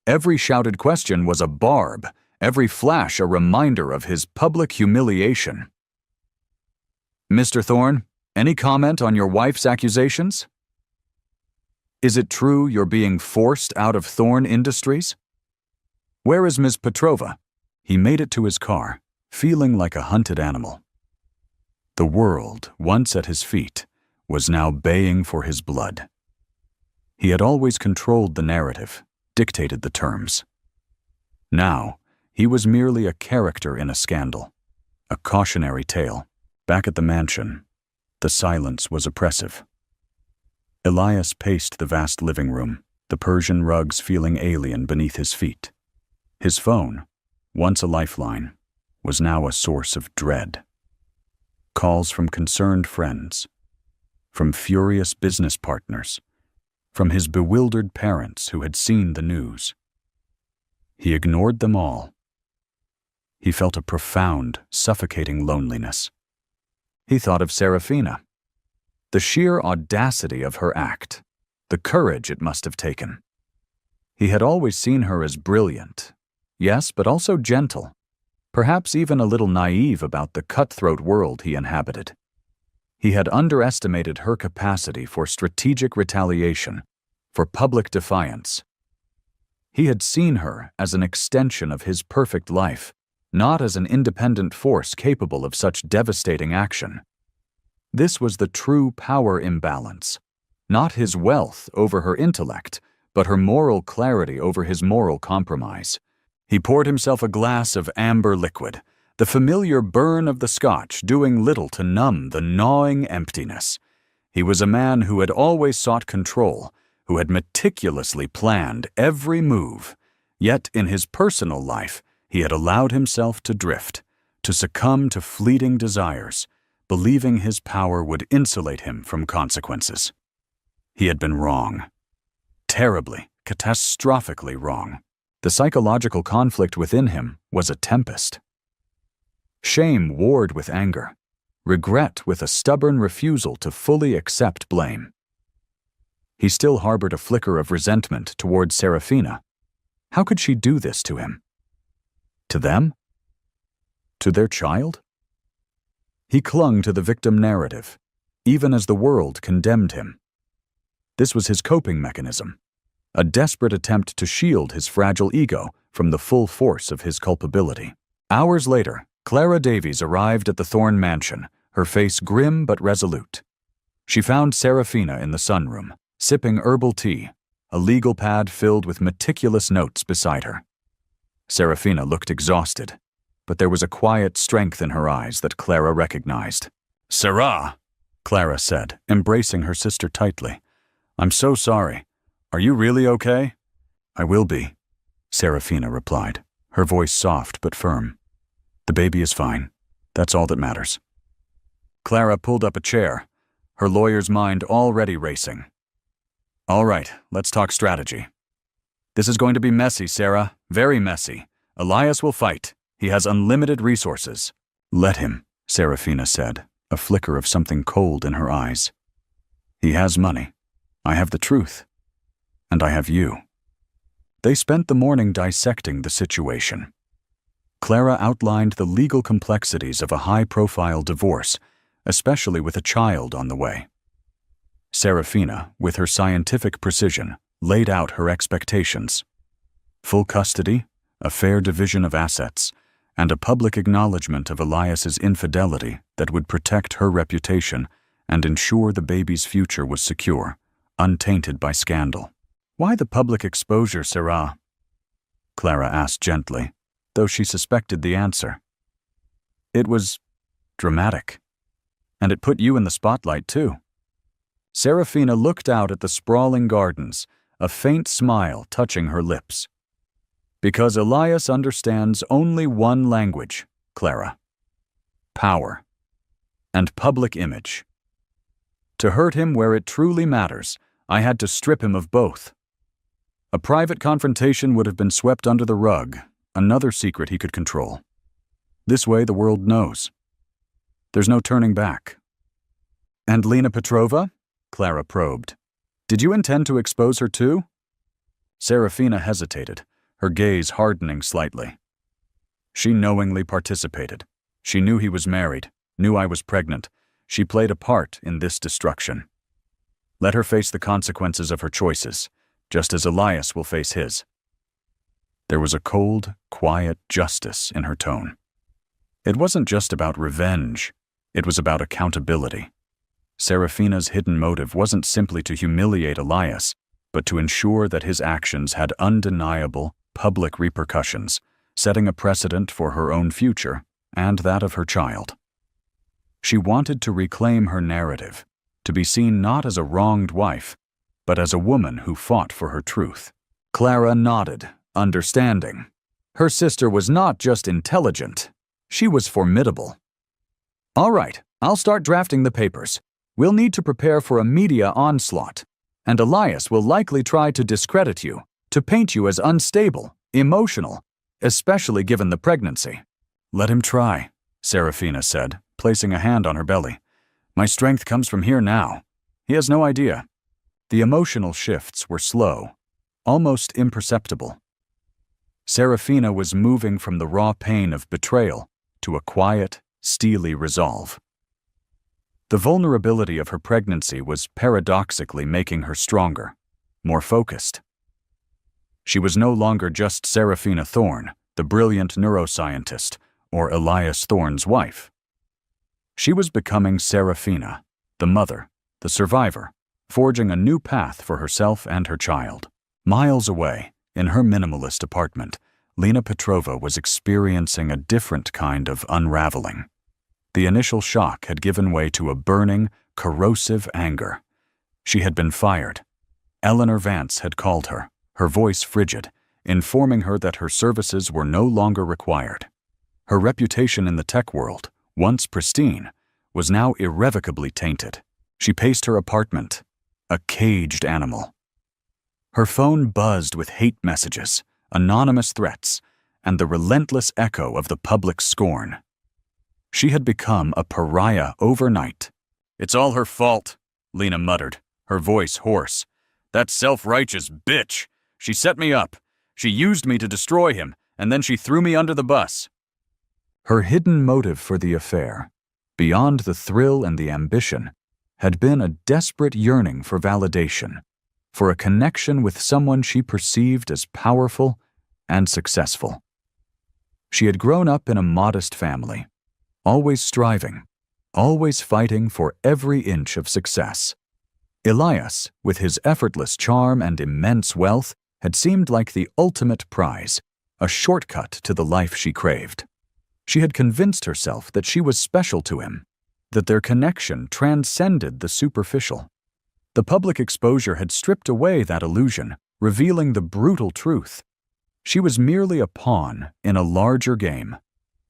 Every shouted question was a barb, every flash a reminder of his public humiliation. "Mr. Thorne, any comment on your wife's accusations? Is it true you're being forced out of Thorne Industries? Where is Ms. Petrova?" He made it to his car, feeling like a hunted animal. The world, once at his feet, was now baying for his blood. He had always controlled the narrative, dictated the terms. Now, he was merely a character in a scandal, a cautionary tale. Back at the mansion, the silence was oppressive. Elias paced the vast living room, the Persian rugs feeling alien beneath his feet. His phone, once a lifeline, was now a source of dread. Calls from concerned friends, from furious business partners, from his bewildered parents who had seen the news. He ignored them all. He felt a profound, suffocating loneliness. He thought of Serafina. The sheer audacity of her act, the courage it must have taken. He had always seen her as brilliant, yes, but also gentle, perhaps even a little naive about the cutthroat world he inhabited. He had underestimated her capacity for strategic retaliation, for public defiance. He had seen her as an extension of his perfect life, not as an independent force capable of such devastating action. This was the true power imbalance, not his wealth over her intellect, but her moral clarity over his moral compromise. He poured himself a glass of amber liquid, the familiar burn of the scotch doing little to numb the gnawing emptiness. He was a man who had always sought control, who had meticulously planned every move. Yet in his personal life, he had allowed himself to drift, to succumb to fleeting desires, believing his power would insulate him from consequences. He had been wrong. Terribly, catastrophically wrong. The psychological conflict within him was a tempest. Shame warred with anger, regret with a stubborn refusal to fully accept blame. He still harbored a flicker of resentment toward Serafina. How could she do this to him? To them? To their child? He clung to the victim narrative, even as the world condemned him. This was his coping mechanism, a desperate attempt to shield his fragile ego from the full force of his culpability. Hours later, Clara Davies arrived at the Thorne mansion, her face grim but resolute. She found Serafina in the sunroom, sipping herbal tea, a legal pad filled with meticulous notes beside her. Serafina looked exhausted, but there was a quiet strength in her eyes that Clara recognized. "Sarah," Clara said, embracing her sister tightly. "I'm so sorry. Are you really okay?" "I will be," Serafina replied, her voice soft but firm. "The baby is fine. That's all that matters." Clara pulled up a chair, her lawyer's mind already racing. "All right, let's talk strategy. This is going to be messy, Sarah, very messy. Elias will fight. He has unlimited resources." "Let him," Serafina said, a flicker of something cold in her eyes. "He has money. I have the truth. And I have you." They spent the morning dissecting the situation. Clara outlined the legal complexities of a high-profile divorce, especially with a child on the way. Serafina, with her scientific precision, laid out her expectations. Full custody, a fair division of assets, and a public acknowledgement of Elias's infidelity that would protect her reputation and ensure the baby's future was secure, untainted by scandal. "Why the public exposure, Sarah?" Clara asked gently, though she suspected the answer. "It was dramatic. And it put you in the spotlight, too." Serafina looked out at the sprawling gardens, a faint smile touching her lips. "Because Elias understands only one language, Clara. Power. And public image. To hurt him where it truly matters, I had to strip him of both. A private confrontation would have been swept under the rug, another secret he could control. This way the world knows. There's no turning back." "And Lena Petrova?" Clara probed. "Did you intend to expose her too?" Serafina hesitated, her gaze hardening slightly. "She knowingly participated. She knew he was married, knew I was pregnant. She played a part in this destruction. Let her face the consequences of her choices, just as Elias will face his." There was a cold, quiet justice in her tone. It wasn't just about revenge, it was about accountability. Serafina's hidden motive wasn't simply to humiliate Elias, but to ensure that his actions had undeniable, public repercussions, setting a precedent for her own future and that of her child. She wanted to reclaim her narrative, to be seen not as a wronged wife, but as a woman who fought for her truth. Clara nodded, understanding. Her sister was not just intelligent, she was formidable. "All right, I'll start drafting the papers. We'll need to prepare for a media onslaught, and Elias will likely try to discredit you, to paint you as unstable, emotional, especially given the pregnancy." "Let him try," Serafina said, placing a hand on her belly. "My strength comes from here now. He has no idea." The emotional shifts were slow, almost imperceptible. Serafina was moving from the raw pain of betrayal to a quiet, steely resolve. The vulnerability of her pregnancy was paradoxically making her stronger, more focused. She was no longer just Serafina Thorne, the brilliant neuroscientist, or Elias Thorne's wife. She was becoming Serafina, the mother, the survivor, forging a new path for herself and her child. Miles away, in her minimalist apartment, Lena Petrova was experiencing a different kind of unraveling. The initial shock had given way to a burning, corrosive anger. She had been fired. Eleanor Vance had called her, her voice frigid, informing her that her services were no longer required. Her reputation in the tech world, once pristine, was now irrevocably tainted. She paced her apartment, a caged animal. Her phone buzzed with hate messages, anonymous threats, and the relentless echo of the public scorn. She had become a pariah overnight. "It's all her fault," Lena muttered, her voice hoarse. "That self-righteous bitch! She set me up. She used me to destroy him, and then she threw me under the bus." Her hidden motive for the affair, beyond the thrill and the ambition, had been a desperate yearning for validation, for a connection with someone she perceived as powerful and successful. She had grown up in a modest family, always striving, always fighting for every inch of success. Elias, with his effortless charm and immense wealth, had seemed like the ultimate prize, a shortcut to the life she craved. She had convinced herself that she was special to him, that their connection transcended the superficial. The public exposure had stripped away that illusion, revealing the brutal truth. She was merely a pawn in a larger game,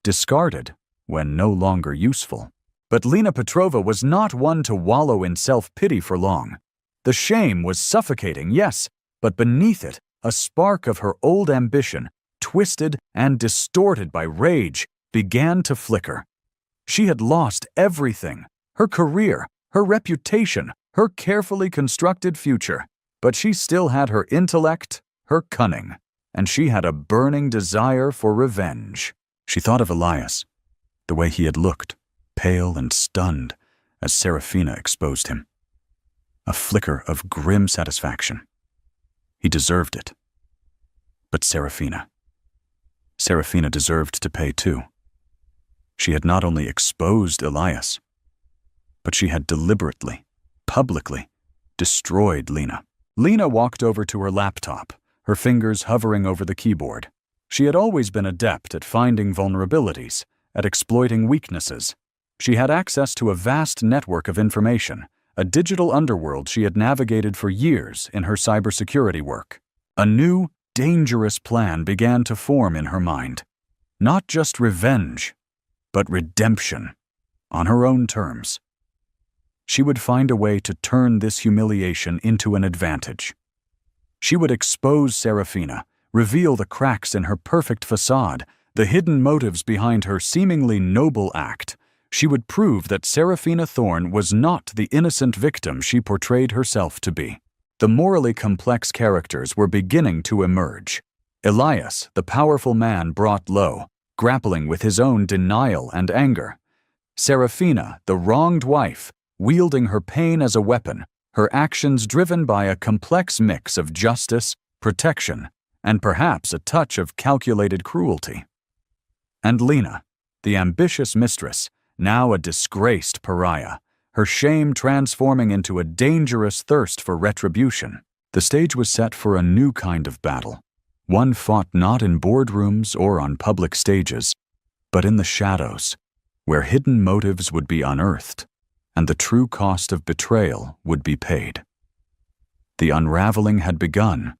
discarded when no longer useful. But Lena Petrova was not one to wallow in self-pity for long. The shame was suffocating, yes, but beneath it, a spark of her old ambition, twisted and distorted by rage, began to flicker. She had lost everything, her career, her reputation, her carefully constructed future. But she still had her intellect, her cunning, and she had a burning desire for revenge. She thought of Elias, the way he had looked, pale and stunned, as Serafina exposed him. A flicker of grim satisfaction. He deserved it. But Serafina deserved to pay too. She had not only exposed Elias, but she had deliberately, publicly, destroyed Lena. Lena walked over to her laptop, her fingers hovering over the keyboard. She had always been adept at finding vulnerabilities, at exploiting weaknesses. She had access to a vast network of information, a digital underworld she had navigated for years in her cybersecurity work. A new, dangerous plan began to form in her mind. Not just revenge, but redemption, on her own terms. She would find a way to turn this humiliation into an advantage. She would expose Serafina, reveal the cracks in her perfect facade, the hidden motives behind her seemingly noble act. She would prove that Serafina Thorne was not the innocent victim she portrayed herself to be. The morally complex characters were beginning to emerge. Elias, the powerful man brought low, grappling with his own denial and anger. Serafina, the wronged wife, wielding her pain as a weapon, her actions driven by a complex mix of justice, protection, and perhaps a touch of calculated cruelty. And Lena, the ambitious mistress, now a disgraced pariah, her shame transforming into a dangerous thirst for retribution. The stage was set for a new kind of battle, one fought not in boardrooms or on public stages, but in the shadows, where hidden motives would be unearthed, and the true cost of betrayal would be paid. The unraveling had begun,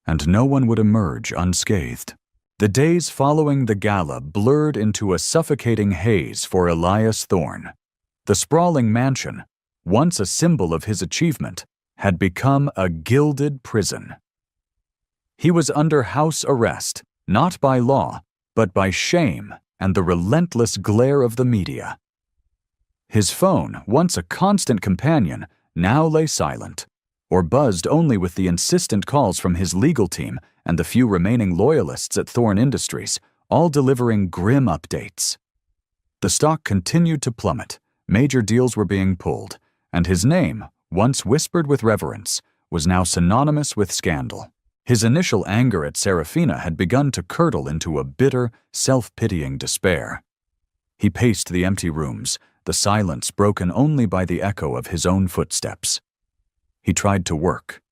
and no one would emerge unscathed. The days following the gala blurred into a suffocating haze for Elias Thorne. The sprawling mansion, once a symbol of his achievement, had become a gilded prison. He was under house arrest, not by law, but by shame and the relentless glare of the media. His phone, once a constant companion, now lay silent, or buzzed only with the insistent calls from his legal team and the few remaining loyalists at Thorne Industries, all delivering grim updates. The stock continued to plummet, major deals were being pulled, and his name, once whispered with reverence, was now synonymous with scandal. His initial anger at Serafina had begun to curdle into a bitter, self-pitying despair. He paced the empty rooms, the silence broken only by the echo of his own footsteps. He tried to work,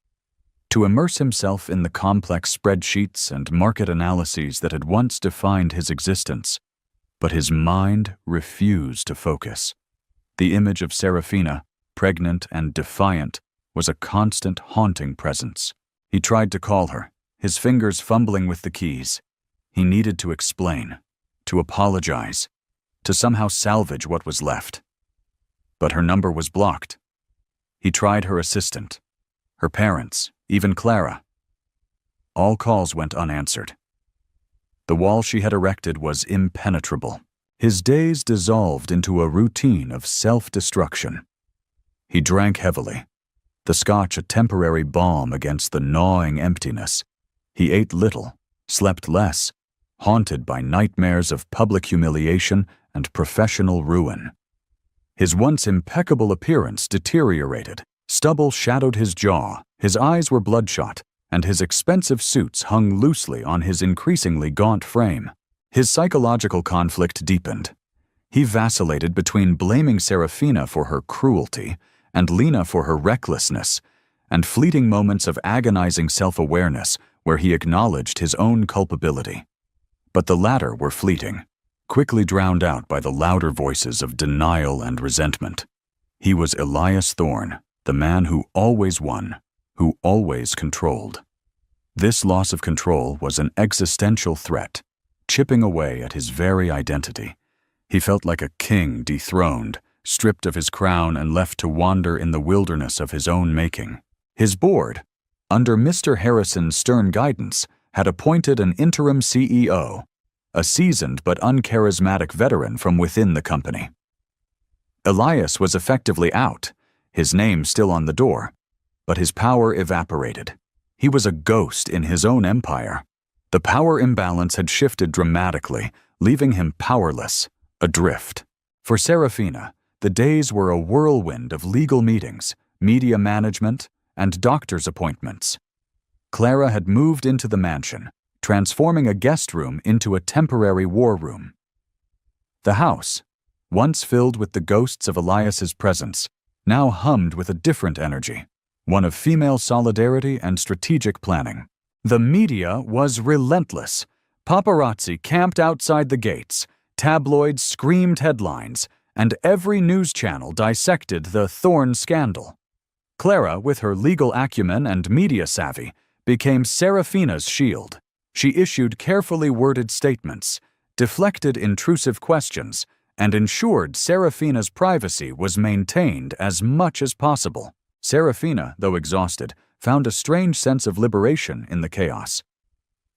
to immerse himself in the complex spreadsheets and market analyses that had once defined his existence. But his mind refused to focus. The image of Serafina, pregnant and defiant, was a constant haunting presence. He tried to call her, his fingers fumbling with the keys. He needed to explain, to apologize, to somehow salvage what was left. But her number was blocked. He tried her assistant, her parents, even Clara. All calls went unanswered. The wall she had erected was impenetrable. His days dissolved into a routine of self-destruction. He drank heavily, the scotch a temporary balm against the gnawing emptiness. He ate little, slept less, haunted by nightmares of public humiliation and professional ruin. His once impeccable appearance deteriorated. Stubble shadowed his jaw, his eyes were bloodshot, and his expensive suits hung loosely on his increasingly gaunt frame. His psychological conflict deepened. He vacillated between blaming Serafina for her cruelty and Lena for her recklessness, and fleeting moments of agonizing self-awareness where he acknowledged his own culpability. But the latter were fleeting, quickly drowned out by the louder voices of denial and resentment. He was Elias Thorne, the man who always won, who always controlled. This loss of control was an existential threat, chipping away at his very identity. He felt like a king dethroned, stripped of his crown and left to wander in the wilderness of his own making. His board, under Mr. Harrison's stern guidance, had appointed an interim CEO, a seasoned but uncharismatic veteran from within the company. Elias was effectively out, his name still on the door, but his power evaporated. He was a ghost in his own empire. The power imbalance had shifted dramatically, leaving him powerless, adrift. For Serafina, the days were a whirlwind of legal meetings, media management, and doctor's appointments. Clara had moved into the mansion, transforming a guest room into a temporary war room. The house, once filled with the ghosts of Elias's presence, now hummed with a different energy, one of female solidarity and strategic planning. The media was relentless. Paparazzi camped outside the gates, tabloids screamed headlines, and every news channel dissected the Thorne scandal. Clara, with her legal acumen and media savvy, became Serafina's shield. She issued carefully worded statements, deflected intrusive questions, and ensured Serafina's privacy was maintained as much as possible. Serafina, though exhausted, found a strange sense of liberation in the chaos.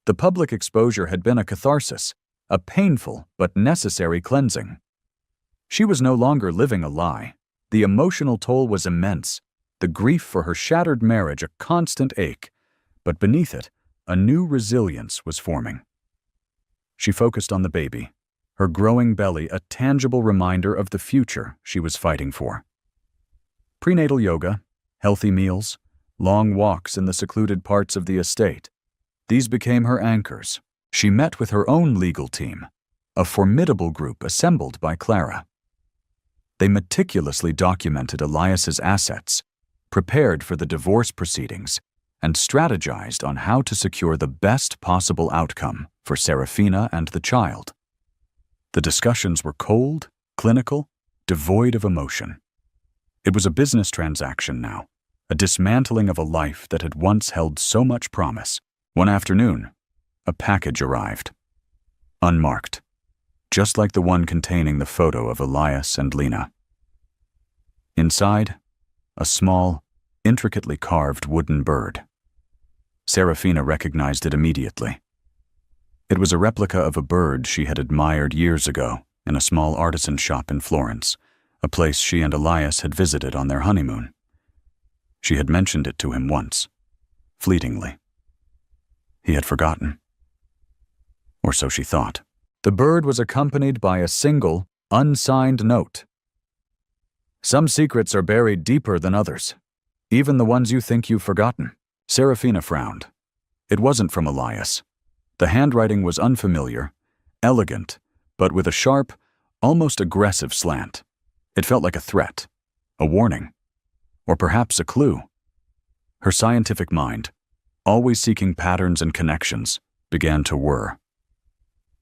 The public exposure had been a catharsis, a painful but necessary cleansing. She was no longer living a lie. The emotional toll was immense, the grief for her shattered marriage a constant ache, but beneath it, a new resilience was forming. She focused on the baby, her growing belly a tangible reminder of the future she was fighting for. Prenatal yoga, healthy meals, long walks in the secluded parts of the estate. These became her anchors. She met with her own legal team, a formidable group assembled by Clara. They meticulously documented Elias's assets, prepared for the divorce proceedings, and strategized on how to secure the best possible outcome for Serafina and the child. The discussions were cold, clinical, devoid of emotion. It was a business transaction now, a dismantling of a life that had once held so much promise. One afternoon, a package arrived. Unmarked, just like the one containing the photo of Elias and Lena. Inside, a small, intricately carved wooden bird. Serafina recognized it immediately. It was a replica of a bird she had admired years ago in a small artisan shop in Florence, a place she and Elias had visited on their honeymoon. She had mentioned it to him once, fleetingly. He had forgotten. Or so she thought. The bird was accompanied by a single, unsigned note. Some secrets are buried deeper than others, even the ones you think you've forgotten. Serafina frowned. It wasn't from Elias. The handwriting was unfamiliar, elegant, but with a sharp, almost aggressive slant. It felt like a threat, a warning, or perhaps a clue. Her scientific mind, always seeking patterns and connections, began to whir.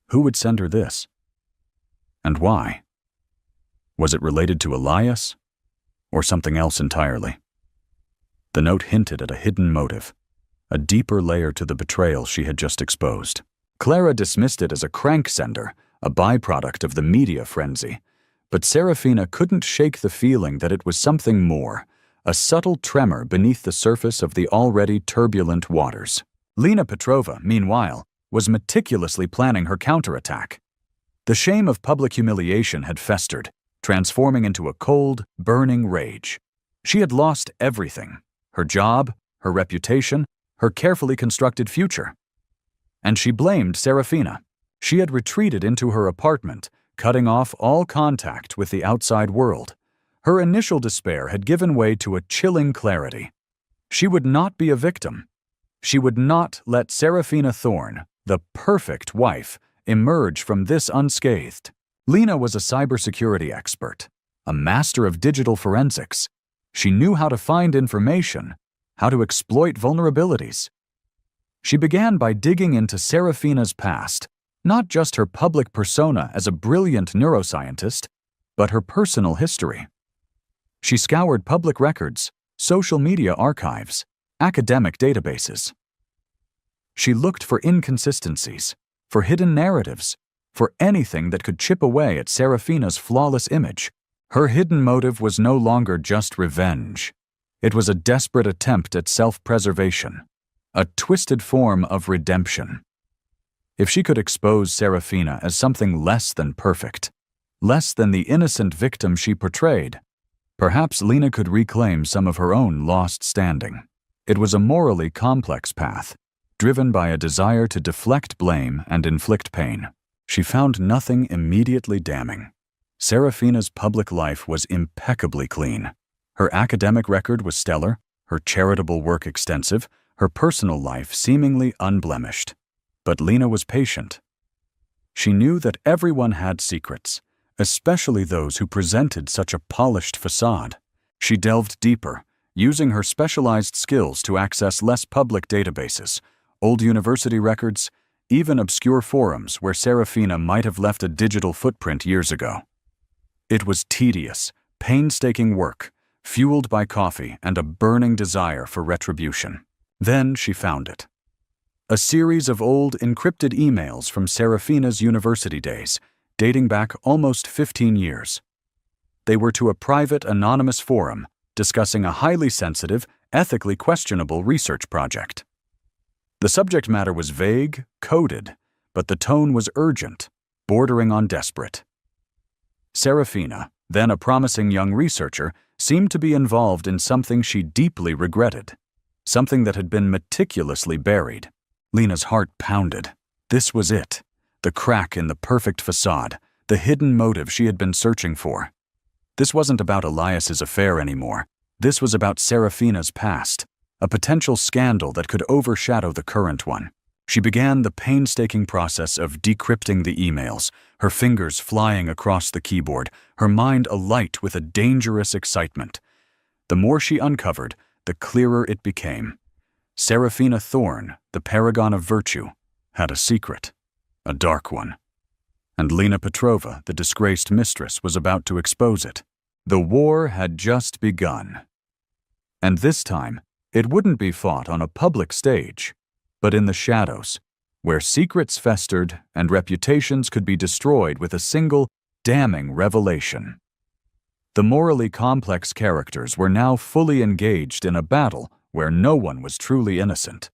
Who would send her this? And why? Was it related to Elias? Or something else entirely? The note hinted at a hidden motive, a deeper layer to the betrayal she had just exposed. Clara dismissed it as a crank sender, a byproduct of the media frenzy, but Serafina couldn't shake the feeling that it was something more, a subtle tremor beneath the surface of the already turbulent waters. Lena Petrova, meanwhile, was meticulously planning her counterattack. The shame of public humiliation had festered, transforming into a cold, burning rage. She had lost everything: her job, her reputation, her carefully constructed future. And she blamed Serafina. She had retreated into her apartment, cutting off all contact with the outside world. Her initial despair had given way to a chilling clarity. She would not be a victim. She would not let Serafina Thorne, the perfect wife, emerge from this unscathed. Lena was a cybersecurity expert, a master of digital forensics. She knew how to find information, how to exploit vulnerabilities. She began by digging into Serafina's past, not just her public persona as a brilliant neuroscientist, but her personal history. She scoured public records, social media archives, academic databases. She looked for inconsistencies, for hidden narratives, for anything that could chip away at Serafina's flawless image. Her hidden motive was no longer just revenge. It was a desperate attempt at self-preservation, a twisted form of redemption. If she could expose Serafina as something less than perfect, less than the innocent victim she portrayed, perhaps Lena could reclaim some of her own lost standing. It was a morally complex path, driven by a desire to deflect blame and inflict pain. She found nothing immediately damning. Serafina's public life was impeccably clean. Her academic record was stellar, her charitable work extensive, her personal life seemingly unblemished. But Lena was patient. She knew that everyone had secrets, especially those who presented such a polished facade. She delved deeper, using her specialized skills to access less public databases, old university records, even obscure forums where Serafina might have left a digital footprint years ago. It was tedious, painstaking work, fueled by coffee and a burning desire for retribution. Then she found it. A series of old encrypted emails from Serafina's university days, dating back almost 15 years. They were to a private, anonymous forum discussing a highly sensitive, ethically questionable research project. The subject matter was vague, coded, but the tone was urgent, bordering on desperate. Serafina, then a promising young researcher, seemed to be involved in something she deeply regretted, something that had been meticulously buried. Lena's heart pounded. This was it, the crack in the perfect facade, the hidden motive she had been searching for. This wasn't about Elias's affair anymore. This was about Serafina's past, a potential scandal that could overshadow the current one. She began the painstaking process of decrypting the emails, her fingers flying across the keyboard, her mind alight with a dangerous excitement. The more she uncovered, the clearer it became. Serafina Thorne, the paragon of virtue, had a secret, a dark one. And Lena Petrova, the disgraced mistress, was about to expose it. The war had just begun. And this time, it wouldn't be fought on a public stage, but in the shadows, where secrets festered and reputations could be destroyed with a single, damning revelation. The morally complex characters were now fully engaged in a battle where no one was truly innocent,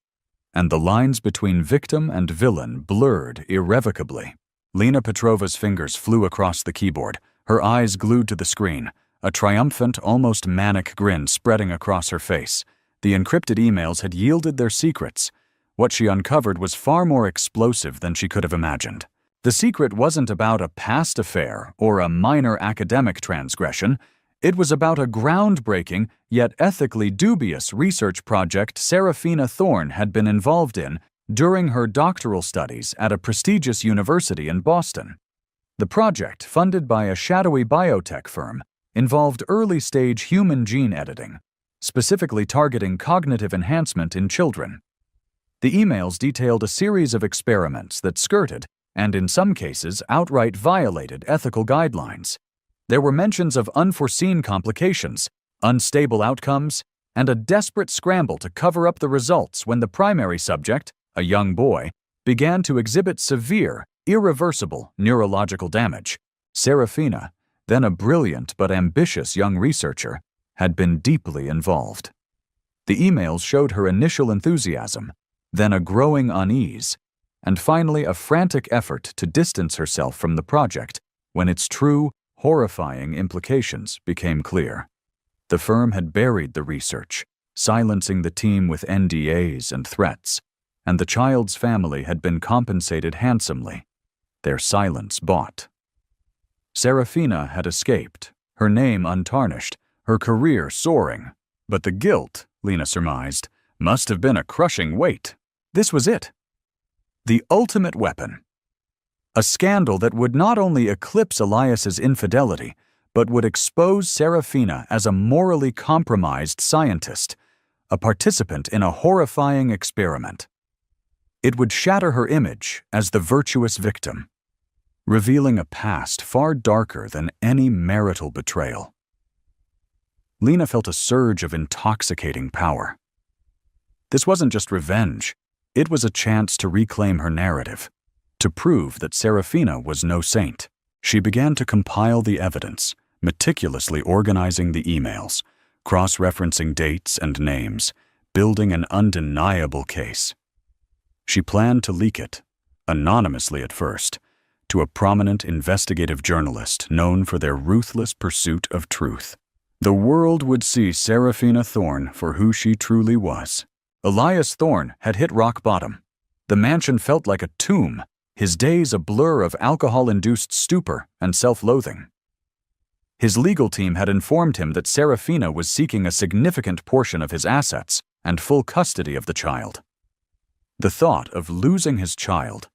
and the lines between victim and villain blurred irrevocably. Lena Petrova's fingers flew across the keyboard, her eyes glued to the screen, a triumphant, almost manic grin spreading across her face. The encrypted emails had yielded their secrets. What she uncovered was far more explosive than she could have imagined. The secret wasn't about a past affair or a minor academic transgression. It was about a groundbreaking, yet ethically dubious research project Serafina Thorne had been involved in during her doctoral studies at a prestigious university in Boston. The project, funded by a shadowy biotech firm, involved early-stage human gene editing, specifically targeting cognitive enhancement in children. The emails detailed a series of experiments that skirted, and in some cases outright violated, ethical guidelines. There were mentions of unforeseen complications, unstable outcomes, and a desperate scramble to cover up the results when the primary subject, a young boy, began to exhibit severe, irreversible neurological damage. Serafina, then a brilliant but ambitious young researcher, had been deeply involved. The emails showed her initial enthusiasm, then a growing unease, and finally a frantic effort to distance herself from the project when its true, horrifying implications became clear. The firm had buried the research, silencing the team with NDAs and threats, and the child's family had been compensated handsomely, their silence bought. Serafina had escaped, her name untarnished, her career soaring, but the guilt, Lena surmised, must have been a crushing weight. This was it. The ultimate weapon. A scandal that would not only eclipse Elias's infidelity, but would expose Serafina as a morally compromised scientist, a participant in a horrifying experiment. It would shatter her image as the virtuous victim, revealing a past far darker than any marital betrayal. Lena felt a surge of intoxicating power. This wasn't just revenge, it was a chance to reclaim her narrative, to prove that Serafina was no saint. She began to compile the evidence, meticulously organizing the emails, cross-referencing dates and names, building an undeniable case. She planned to leak it, anonymously at first, to a prominent investigative journalist known for their ruthless pursuit of truth. The world would see Serafina Thorne for who she truly was. Elias Thorne had hit rock bottom. The mansion felt like a tomb, his days a blur of alcohol-induced stupor and self-loathing. His legal team had informed him that Serafina was seeking a significant portion of his assets and full custody of the child. The thought of losing his child,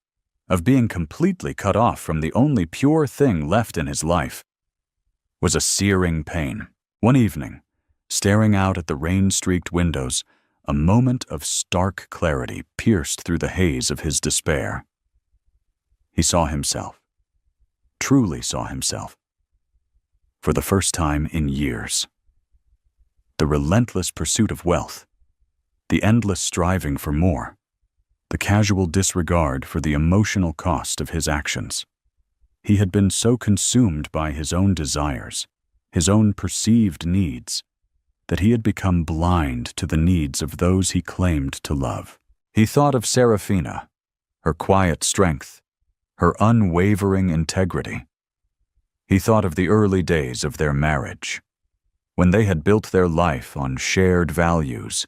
of being completely cut off from the only pure thing left in his life, was a searing pain. One evening, staring out at the rain-streaked windows, a moment of stark clarity pierced through the haze of his despair. He saw himself, truly saw himself, for the first time in years. The relentless pursuit of wealth, the endless striving for more, the casual disregard for the emotional cost of his actions. He had been so consumed by his own desires, his own perceived needs, that he had become blind to the needs of those he claimed to love. He thought of Serafina, her quiet strength, her unwavering integrity. He thought of the early days of their marriage, when they had built their life on shared values,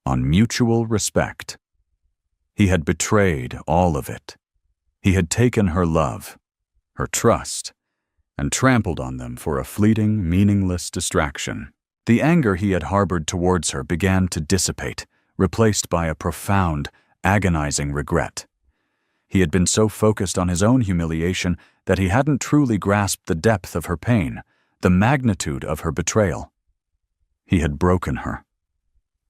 on mutual respect. He had betrayed all of it. He had taken her love, her trust, and trampled on them for a fleeting, meaningless distraction. The anger he had harbored towards her began to dissipate, replaced by a profound, agonizing regret. He had been so focused on his own humiliation that he hadn't truly grasped the depth of her pain, the magnitude of her betrayal. He had broken her.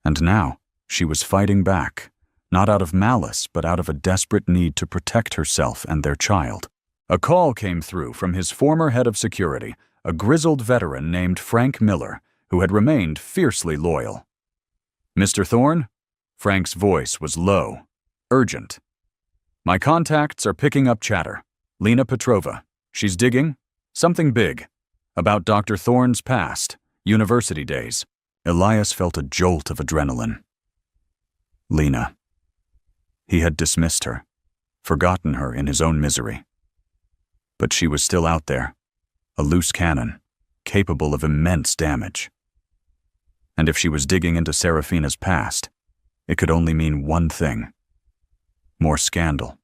And now she was fighting back, not out of malice, but out of a desperate need to protect herself and their child. A call came through from his former head of security, a grizzled veteran named Frank Miller, who had remained fiercely loyal. "Mr. Thorne?" Frank's voice was low, urgent. "My contacts are picking up chatter. Lena Petrova. She's digging. Something big. About Dr. Thorne's past, university days." Elias felt a jolt of adrenaline. Lena. He had dismissed her, forgotten her in his own misery. But she was still out there, a loose cannon, capable of immense damage. And if she was digging into Serafina's past, it could only mean one thing: more scandal,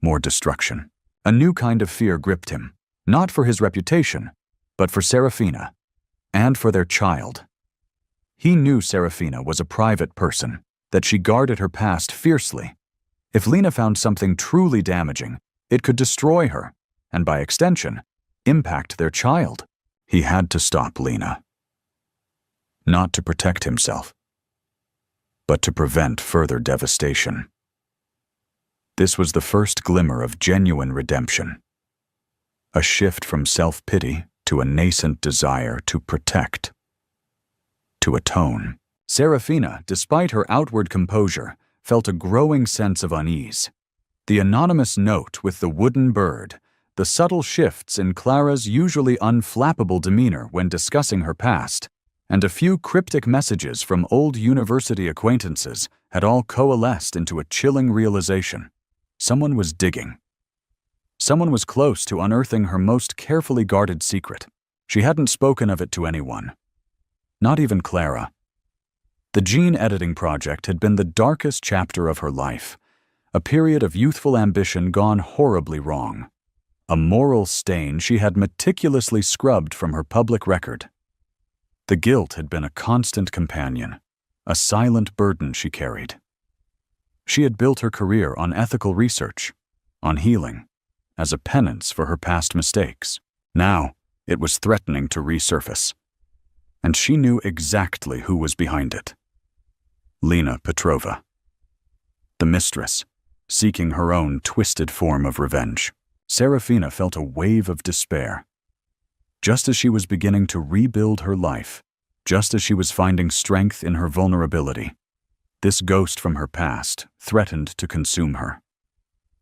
more destruction. A new kind of fear gripped him, not for his reputation, but for Serafina, and for their child. He knew Serafina was a private person, that she guarded her past fiercely. If Lena found something truly damaging, it could destroy her, and by extension, impact their child. He had to stop Lena. Not to protect himself, but to prevent further devastation. This was the first glimmer of genuine redemption, a shift from self-pity to a nascent desire to protect, to atone. Serafina, despite her outward composure, felt a growing sense of unease. The anonymous note with the wooden bird, the subtle shifts in Clara's usually unflappable demeanor when discussing her past, and a few cryptic messages from old university acquaintances had all coalesced into a chilling realization. Someone was digging. Someone was close to unearthing her most carefully guarded secret. She hadn't spoken of it to anyone. Not even Clara. The gene editing project had been the darkest chapter of her life, a period of youthful ambition gone horribly wrong. A moral stain she had meticulously scrubbed from her public record. The guilt had been a constant companion, a silent burden she carried. She had built her career on ethical research, on healing, as a penance for her past mistakes. Now, it was threatening to resurface. And she knew exactly who was behind it. Lena Petrova. The mistress, seeking her own twisted form of revenge. Serafina felt a wave of despair. Just as she was beginning to rebuild her life, just as she was finding strength in her vulnerability, this ghost from her past threatened to consume her.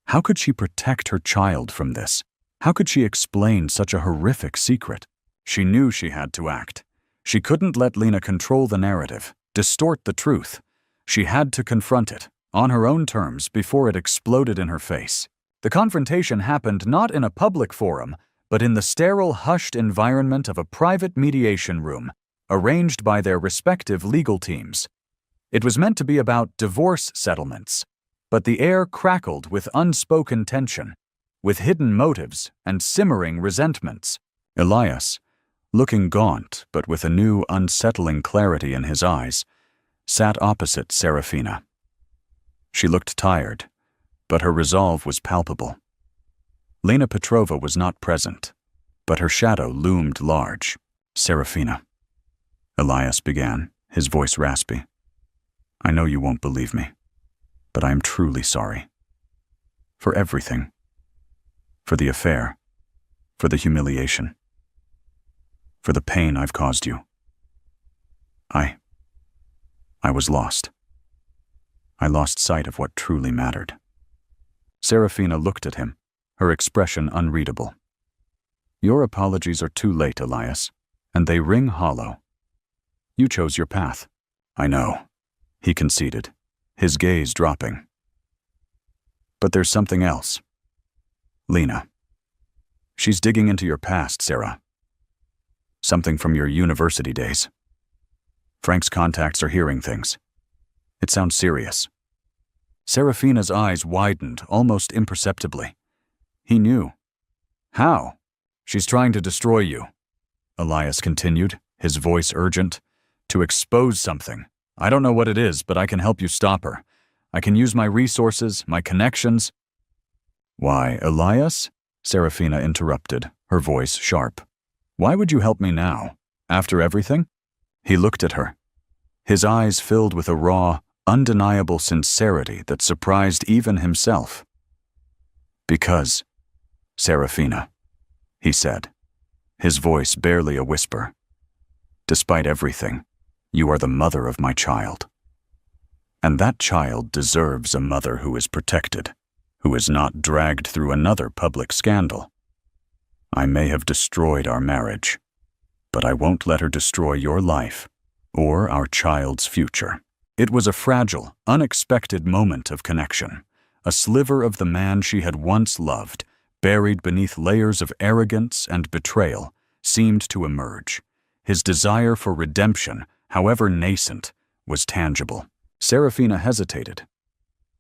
How could she protect her child from this? How could she explain such a horrific secret? She knew she had to act. She couldn't let Lena control the narrative, distort the truth. She had to confront it, on her own terms, before it exploded in her face. The confrontation happened not in a public forum, but in the sterile, hushed environment of a private mediation room, arranged by their respective legal teams. It was meant to be about divorce settlements, but the air crackled with unspoken tension, with hidden motives and simmering resentments. Elias, looking gaunt but with a new, unsettling clarity in his eyes, sat opposite Serafina. She looked tired, but her resolve was palpable. Lena Petrova was not present, but her shadow loomed large. Serafina, Elias began, his voice raspy. I know you won't believe me, but I am truly sorry. For everything. For the affair. For the humiliation. For the pain I've caused you. I was lost. I lost sight of what truly mattered. Serafina looked at him, her expression unreadable. Your apologies are too late, Elias, and they ring hollow. You chose your path. I know, he conceded, his gaze dropping. But there's something else. Lena. She's digging into your past, Sarah. Something from your university days. Frank's contacts are hearing things. It sounds serious. Serafina's eyes widened almost imperceptibly. He knew. How? She's trying to destroy you, Elias continued, his voice urgent. To expose something. I don't know what it is, but I can help you stop her. I can use my resources, my connections. Why, Elias? Serafina interrupted, her voice sharp. Why would you help me now? After everything? He looked at her, his eyes filled with a raw, undeniable sincerity that surprised even himself. Because, Serafina, he said, his voice barely a whisper. Despite everything, you are the mother of my child. And that child deserves a mother who is protected, who is not dragged through another public scandal. I may have destroyed our marriage, but I won't let her destroy your life or our child's future. It was a fragile, unexpected moment of connection, a sliver of the man she had once loved, buried beneath layers of arrogance and betrayal, seemed to emerge. His desire for redemption, however nascent, was tangible. Serafina hesitated.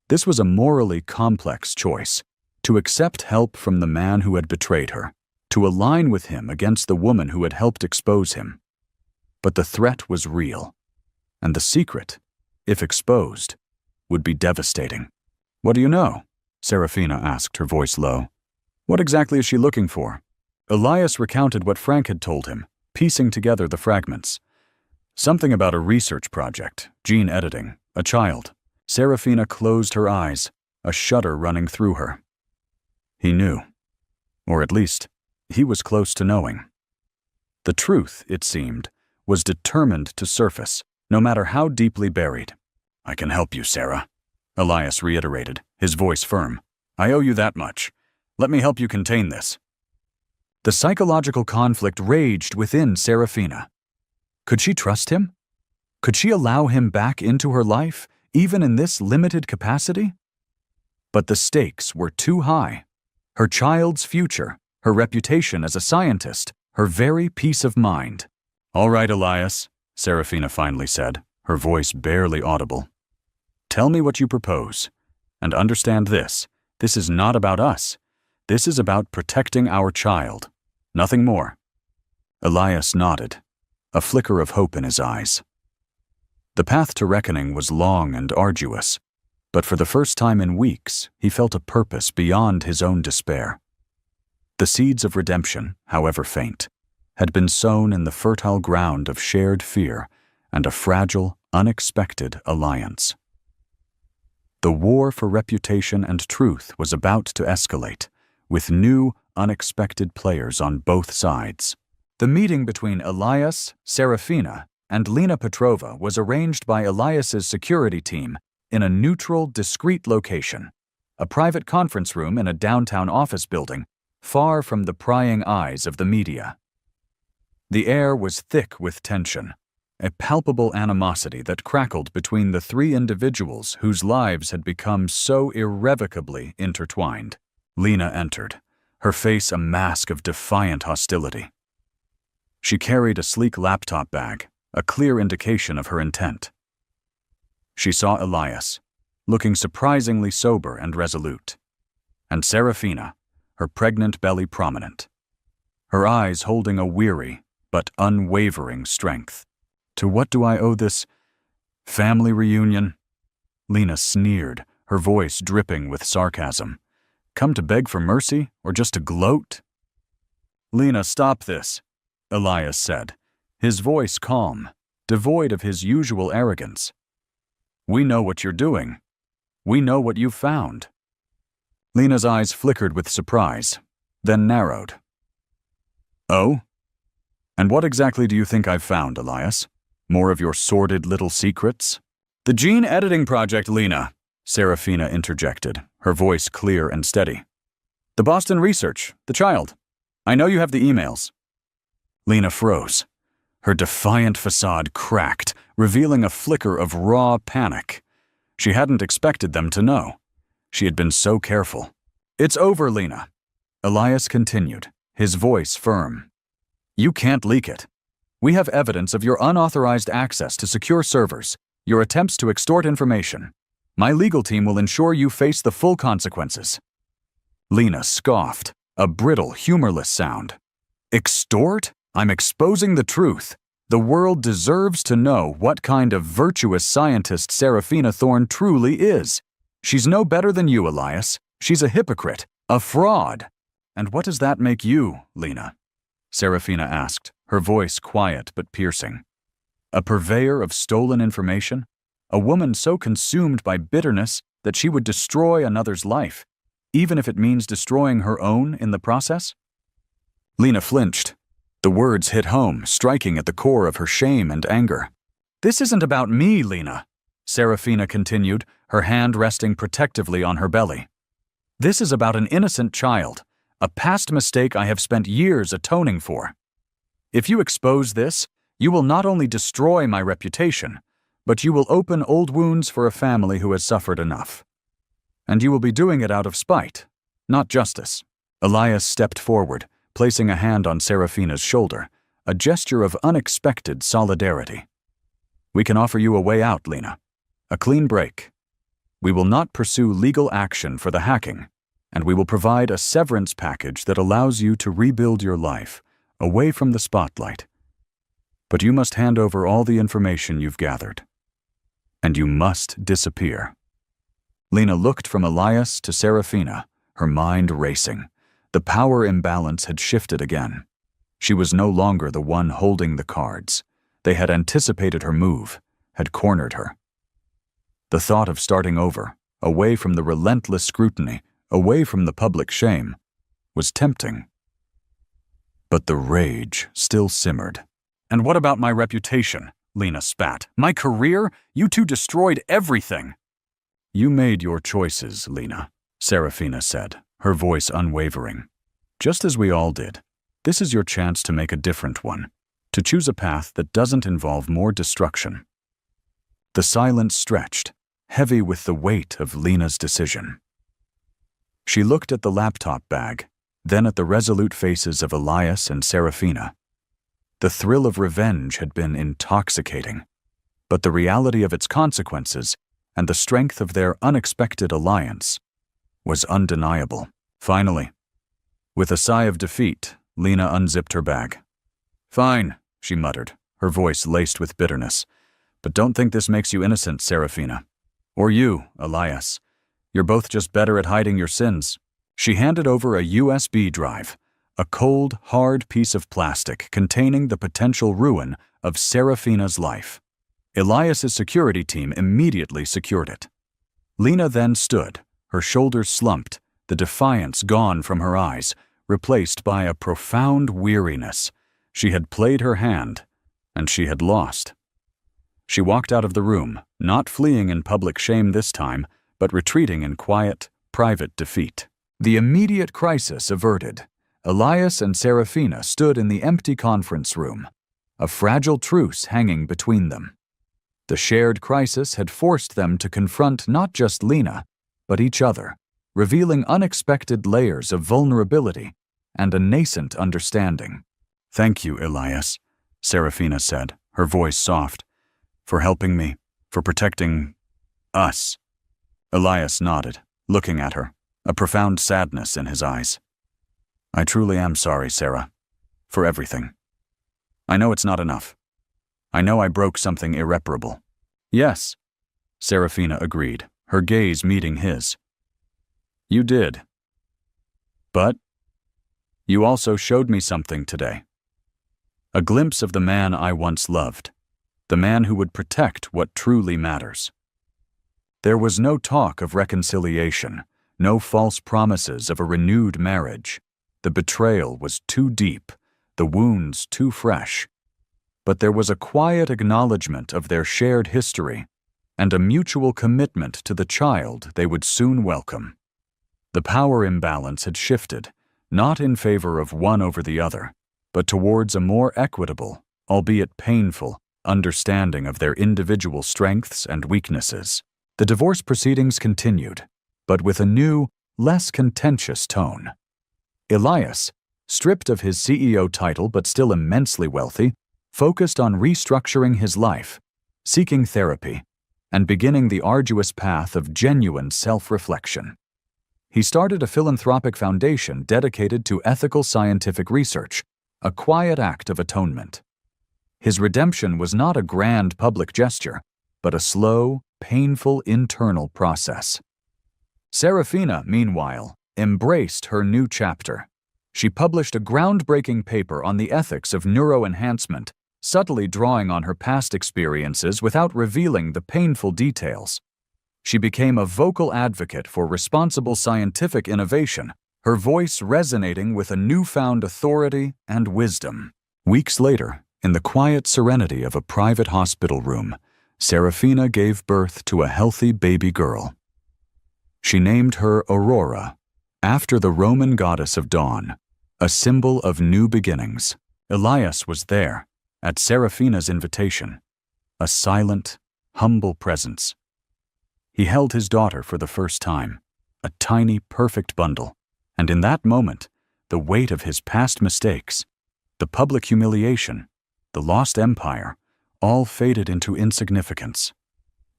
This was a morally complex choice, to accept help from the man who had betrayed her, to align with him against the woman who had helped expose him. But the threat was real, and the secret, if exposed, would be devastating. What do you know? Serafina asked, her voice low. What exactly is she looking for? Elias recounted what Frank had told him, piecing together the fragments. Something about a research project, gene editing, a child. Serafina closed her eyes, a shudder running through her. He knew. Or at least, he was close to knowing. The truth, it seemed, was determined to surface, no matter how deeply buried. "I can help you, Sarah," Elias reiterated, his voice firm. "I owe you that much. Let me help you contain this." The psychological conflict raged within Serafina. Could she trust him? Could she allow him back into her life, even in this limited capacity? But the stakes were too high. Her child's future, her reputation as a scientist, her very peace of mind. "All right, Elias," Serafina finally said, her voice barely audible. "Tell me what you propose. And understand this is not about us. This is about protecting our child. Nothing more." Elias nodded, a flicker of hope in his eyes. The path to reckoning was long and arduous, but for the first time in weeks, he felt a purpose beyond his own despair. The seeds of redemption, however faint, had been sown in the fertile ground of shared fear and a fragile, unexpected alliance. The war for reputation and truth was about to escalate, with new, unexpected players on both sides. The meeting between Elias, Serafina, and Lena Petrova was arranged by Elias's security team in a neutral, discreet location, a private conference room in a downtown office building, far from the prying eyes of the media. The air was thick with tension, a palpable animosity that crackled between the three individuals whose lives had become so irrevocably intertwined. Lena entered, her face a mask of defiant hostility. She carried a sleek laptop bag, a clear indication of her intent. She saw Elias, looking surprisingly sober and resolute, and Serafina, her pregnant belly prominent, her eyes holding a weary but unwavering strength. "To what do I owe this family reunion?" Lena sneered, her voice dripping with sarcasm. "Come to beg for mercy, or just to gloat?" "Lena, stop this," Elias said, his voice calm, devoid of his usual arrogance. "We know what you're doing. We know what you've found." Lena's eyes flickered with surprise, then narrowed. "Oh? And what exactly do you think I've found, Elias? More of your sordid little secrets?" "The gene editing project, Lena," Serafina interjected, her voice clear and steady. "The Boston research, the child. I know you have the emails." Lena froze. Her defiant facade cracked, revealing a flicker of raw panic. She hadn't expected them to know. She had been so careful. "It's over, Lena," Elias continued, his voice firm. "You can't leak it. We have evidence of your unauthorized access to secure servers, your attempts to extort information. My legal team will ensure you face the full consequences." Lena scoffed, a brittle, humorless sound. "Extort? I'm exposing the truth. The world deserves to know what kind of virtuous scientist Serafina Thorne truly is. She's no better than you, Elias. She's a hypocrite, a fraud." "And what does that make you, Lena?" Serafina asked, her voice quiet but piercing. "A purveyor of stolen information? A woman so consumed by bitterness that she would destroy another's life, even if it means destroying her own in the process?" Lena flinched. The words hit home, striking at the core of her shame and anger. "This isn't about me, Lena," Serafina continued, her hand resting protectively on her belly. "This is about an innocent child, a past mistake I have spent years atoning for. If you expose this, you will not only destroy my reputation, but you will open old wounds for a family who has suffered enough. And you will be doing it out of spite, not justice." Elias stepped forward, placing a hand on Serafina's shoulder, a gesture of unexpected solidarity. "We can offer you a way out, Lena. A clean break. We will not pursue legal action for the hacking, and we will provide a severance package that allows you to rebuild your life, away from the spotlight. But you must hand over all the information you've gathered. And you must disappear." Lena looked from Elias to Serafina, her mind racing. The power imbalance had shifted again. She was no longer the one holding the cards. They had anticipated her move, had cornered her. The thought of starting over, away from the relentless scrutiny, away from the public shame, was tempting. But the rage still simmered. "And what about my reputation?" Lena spat. "My career? You two destroyed everything." "You made your choices, Lena," Serafina said, her voice unwavering. "Just as we all did. This is your chance to make a different one, to choose a path that doesn't involve more destruction." The silence stretched, heavy with the weight of Lena's decision. She looked at the laptop bag, then at the resolute faces of Elias and Serafina. The thrill of revenge had been intoxicating, but the reality of its consequences and the strength of their unexpected alliance was undeniable. Finally, with a sigh of defeat, Lena unzipped her bag. "Fine," she muttered, her voice laced with bitterness. "But don't think this makes you innocent, Serafina. Or you, Elias. You're both just better at hiding your sins." She handed over a USB drive, a cold, hard piece of plastic containing the potential ruin of Serafina's life. Elias's security team immediately secured it. Lena then stood, her shoulders slumped, the defiance gone from her eyes, replaced by a profound weariness. She had played her hand, and she had lost. She walked out of the room, not fleeing in public shame this time, but retreating in quiet, private defeat. The immediate crisis averted, Elias and Serafina stood in the empty conference room, a fragile truce hanging between them. The shared crisis had forced them to confront not just Lena, but each other, revealing unexpected layers of vulnerability and a nascent understanding. "Thank you, Elias," Serafina said, her voice soft, "for helping me, for protecting us." Elias nodded, looking at her, a profound sadness in his eyes. "I truly am sorry, Sarah, for everything. I know it's not enough. I know I broke something irreparable." "Yes," Serafina agreed, her gaze meeting his. "You did. But you also showed me something today. A glimpse of the man I once loved, the man who would protect what truly matters." There was no talk of reconciliation, no false promises of a renewed marriage. The betrayal was too deep, the wounds too fresh. But there was a quiet acknowledgement of their shared history and a mutual commitment to the child they would soon welcome. The power imbalance had shifted, not in favor of one over the other, but towards a more equitable, albeit painful, understanding of their individual strengths and weaknesses. The divorce proceedings continued, but with a new, less contentious tone. Elias, stripped of his CEO title but still immensely wealthy, focused on restructuring his life, seeking therapy, and beginning the arduous path of genuine self-reflection. He started a philanthropic foundation dedicated to ethical scientific research, a quiet act of atonement. His redemption was not a grand public gesture, but a slow, painful internal process. Serafina, meanwhile, embraced her new chapter. She published a groundbreaking paper on the ethics of neuroenhancement, subtly drawing on her past experiences without revealing the painful details. She became a vocal advocate for responsible scientific innovation, her voice resonating with a newfound authority and wisdom. Weeks later, in the quiet serenity of a private hospital room, Serafina gave birth to a healthy baby girl. She named her Aurora, after the Roman goddess of dawn, a symbol of new beginnings. Elias was there, at Serafina's invitation, a silent, humble presence. He held his daughter for the first time, a tiny, perfect bundle, and in that moment, the weight of his past mistakes, the public humiliation, the lost empire, all faded into insignificance.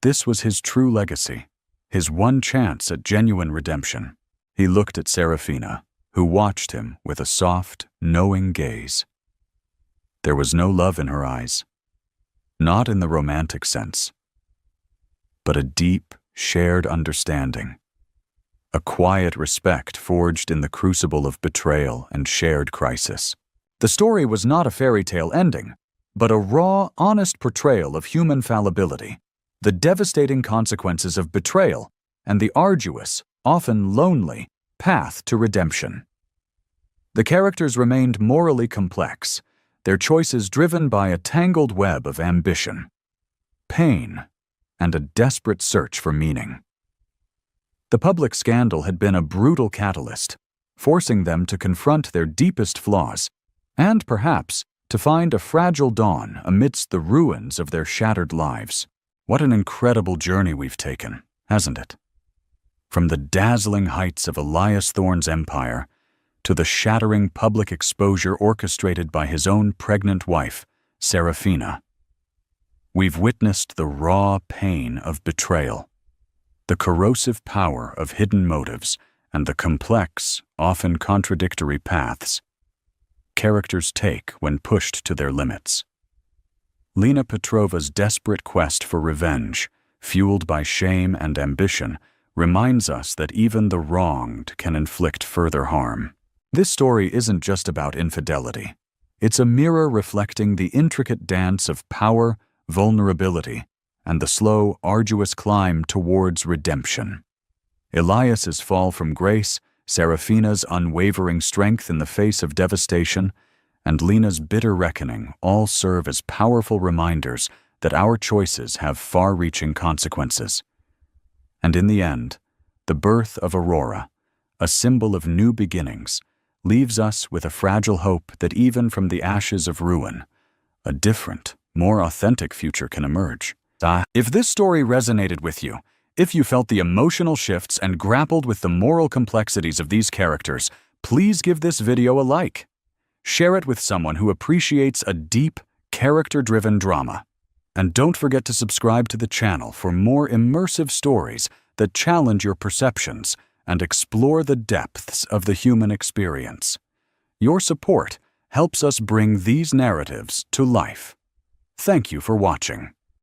This was his true legacy, his one chance at genuine redemption. He looked at Serafina, who watched him with a soft, knowing gaze. There was no love in her eyes, not in the romantic sense, but a deep, shared understanding, a quiet respect forged in the crucible of betrayal and shared crisis. The story was not a fairy tale ending, but a raw, honest portrayal of human fallibility, the devastating consequences of betrayal, and the arduous, often lonely, path to redemption. The characters remained morally complex, their choices driven by a tangled web of ambition, pain, and a desperate search for meaning. The public scandal had been a brutal catalyst, forcing them to confront their deepest flaws, and perhaps to find a fragile dawn amidst the ruins of their shattered lives. What an incredible journey we've taken, hasn't it? From the dazzling heights of Elias Thorne's empire to the shattering public exposure orchestrated by his own pregnant wife, Serafina. We've witnessed the raw pain of betrayal, the corrosive power of hidden motives, and the complex, often contradictory paths characters take when pushed to their limits. Lena Petrova's desperate quest for revenge, fueled by shame and ambition, reminds us that even the wronged can inflict further harm. This story isn't just about infidelity. It's a mirror reflecting the intricate dance of power, vulnerability, and the slow, arduous climb towards redemption. Elias's fall from grace, Serafina's unwavering strength in the face of devastation, and Lena's bitter reckoning all serve as powerful reminders that our choices have far-reaching consequences. And in the end, the birth of Aurora, a symbol of new beginnings, leaves us with a fragile hope that even from the ashes of ruin, a different, more authentic future can emerge. If this story resonated with you, if you felt the emotional shifts and grappled with the moral complexities of these characters, please give this video a like. Share it with someone who appreciates a deep, character-driven drama. And don't forget to subscribe to the channel for more immersive stories that challenge your perceptions and explore the depths of the human experience. Your support helps us bring these narratives to life. Thank you for watching.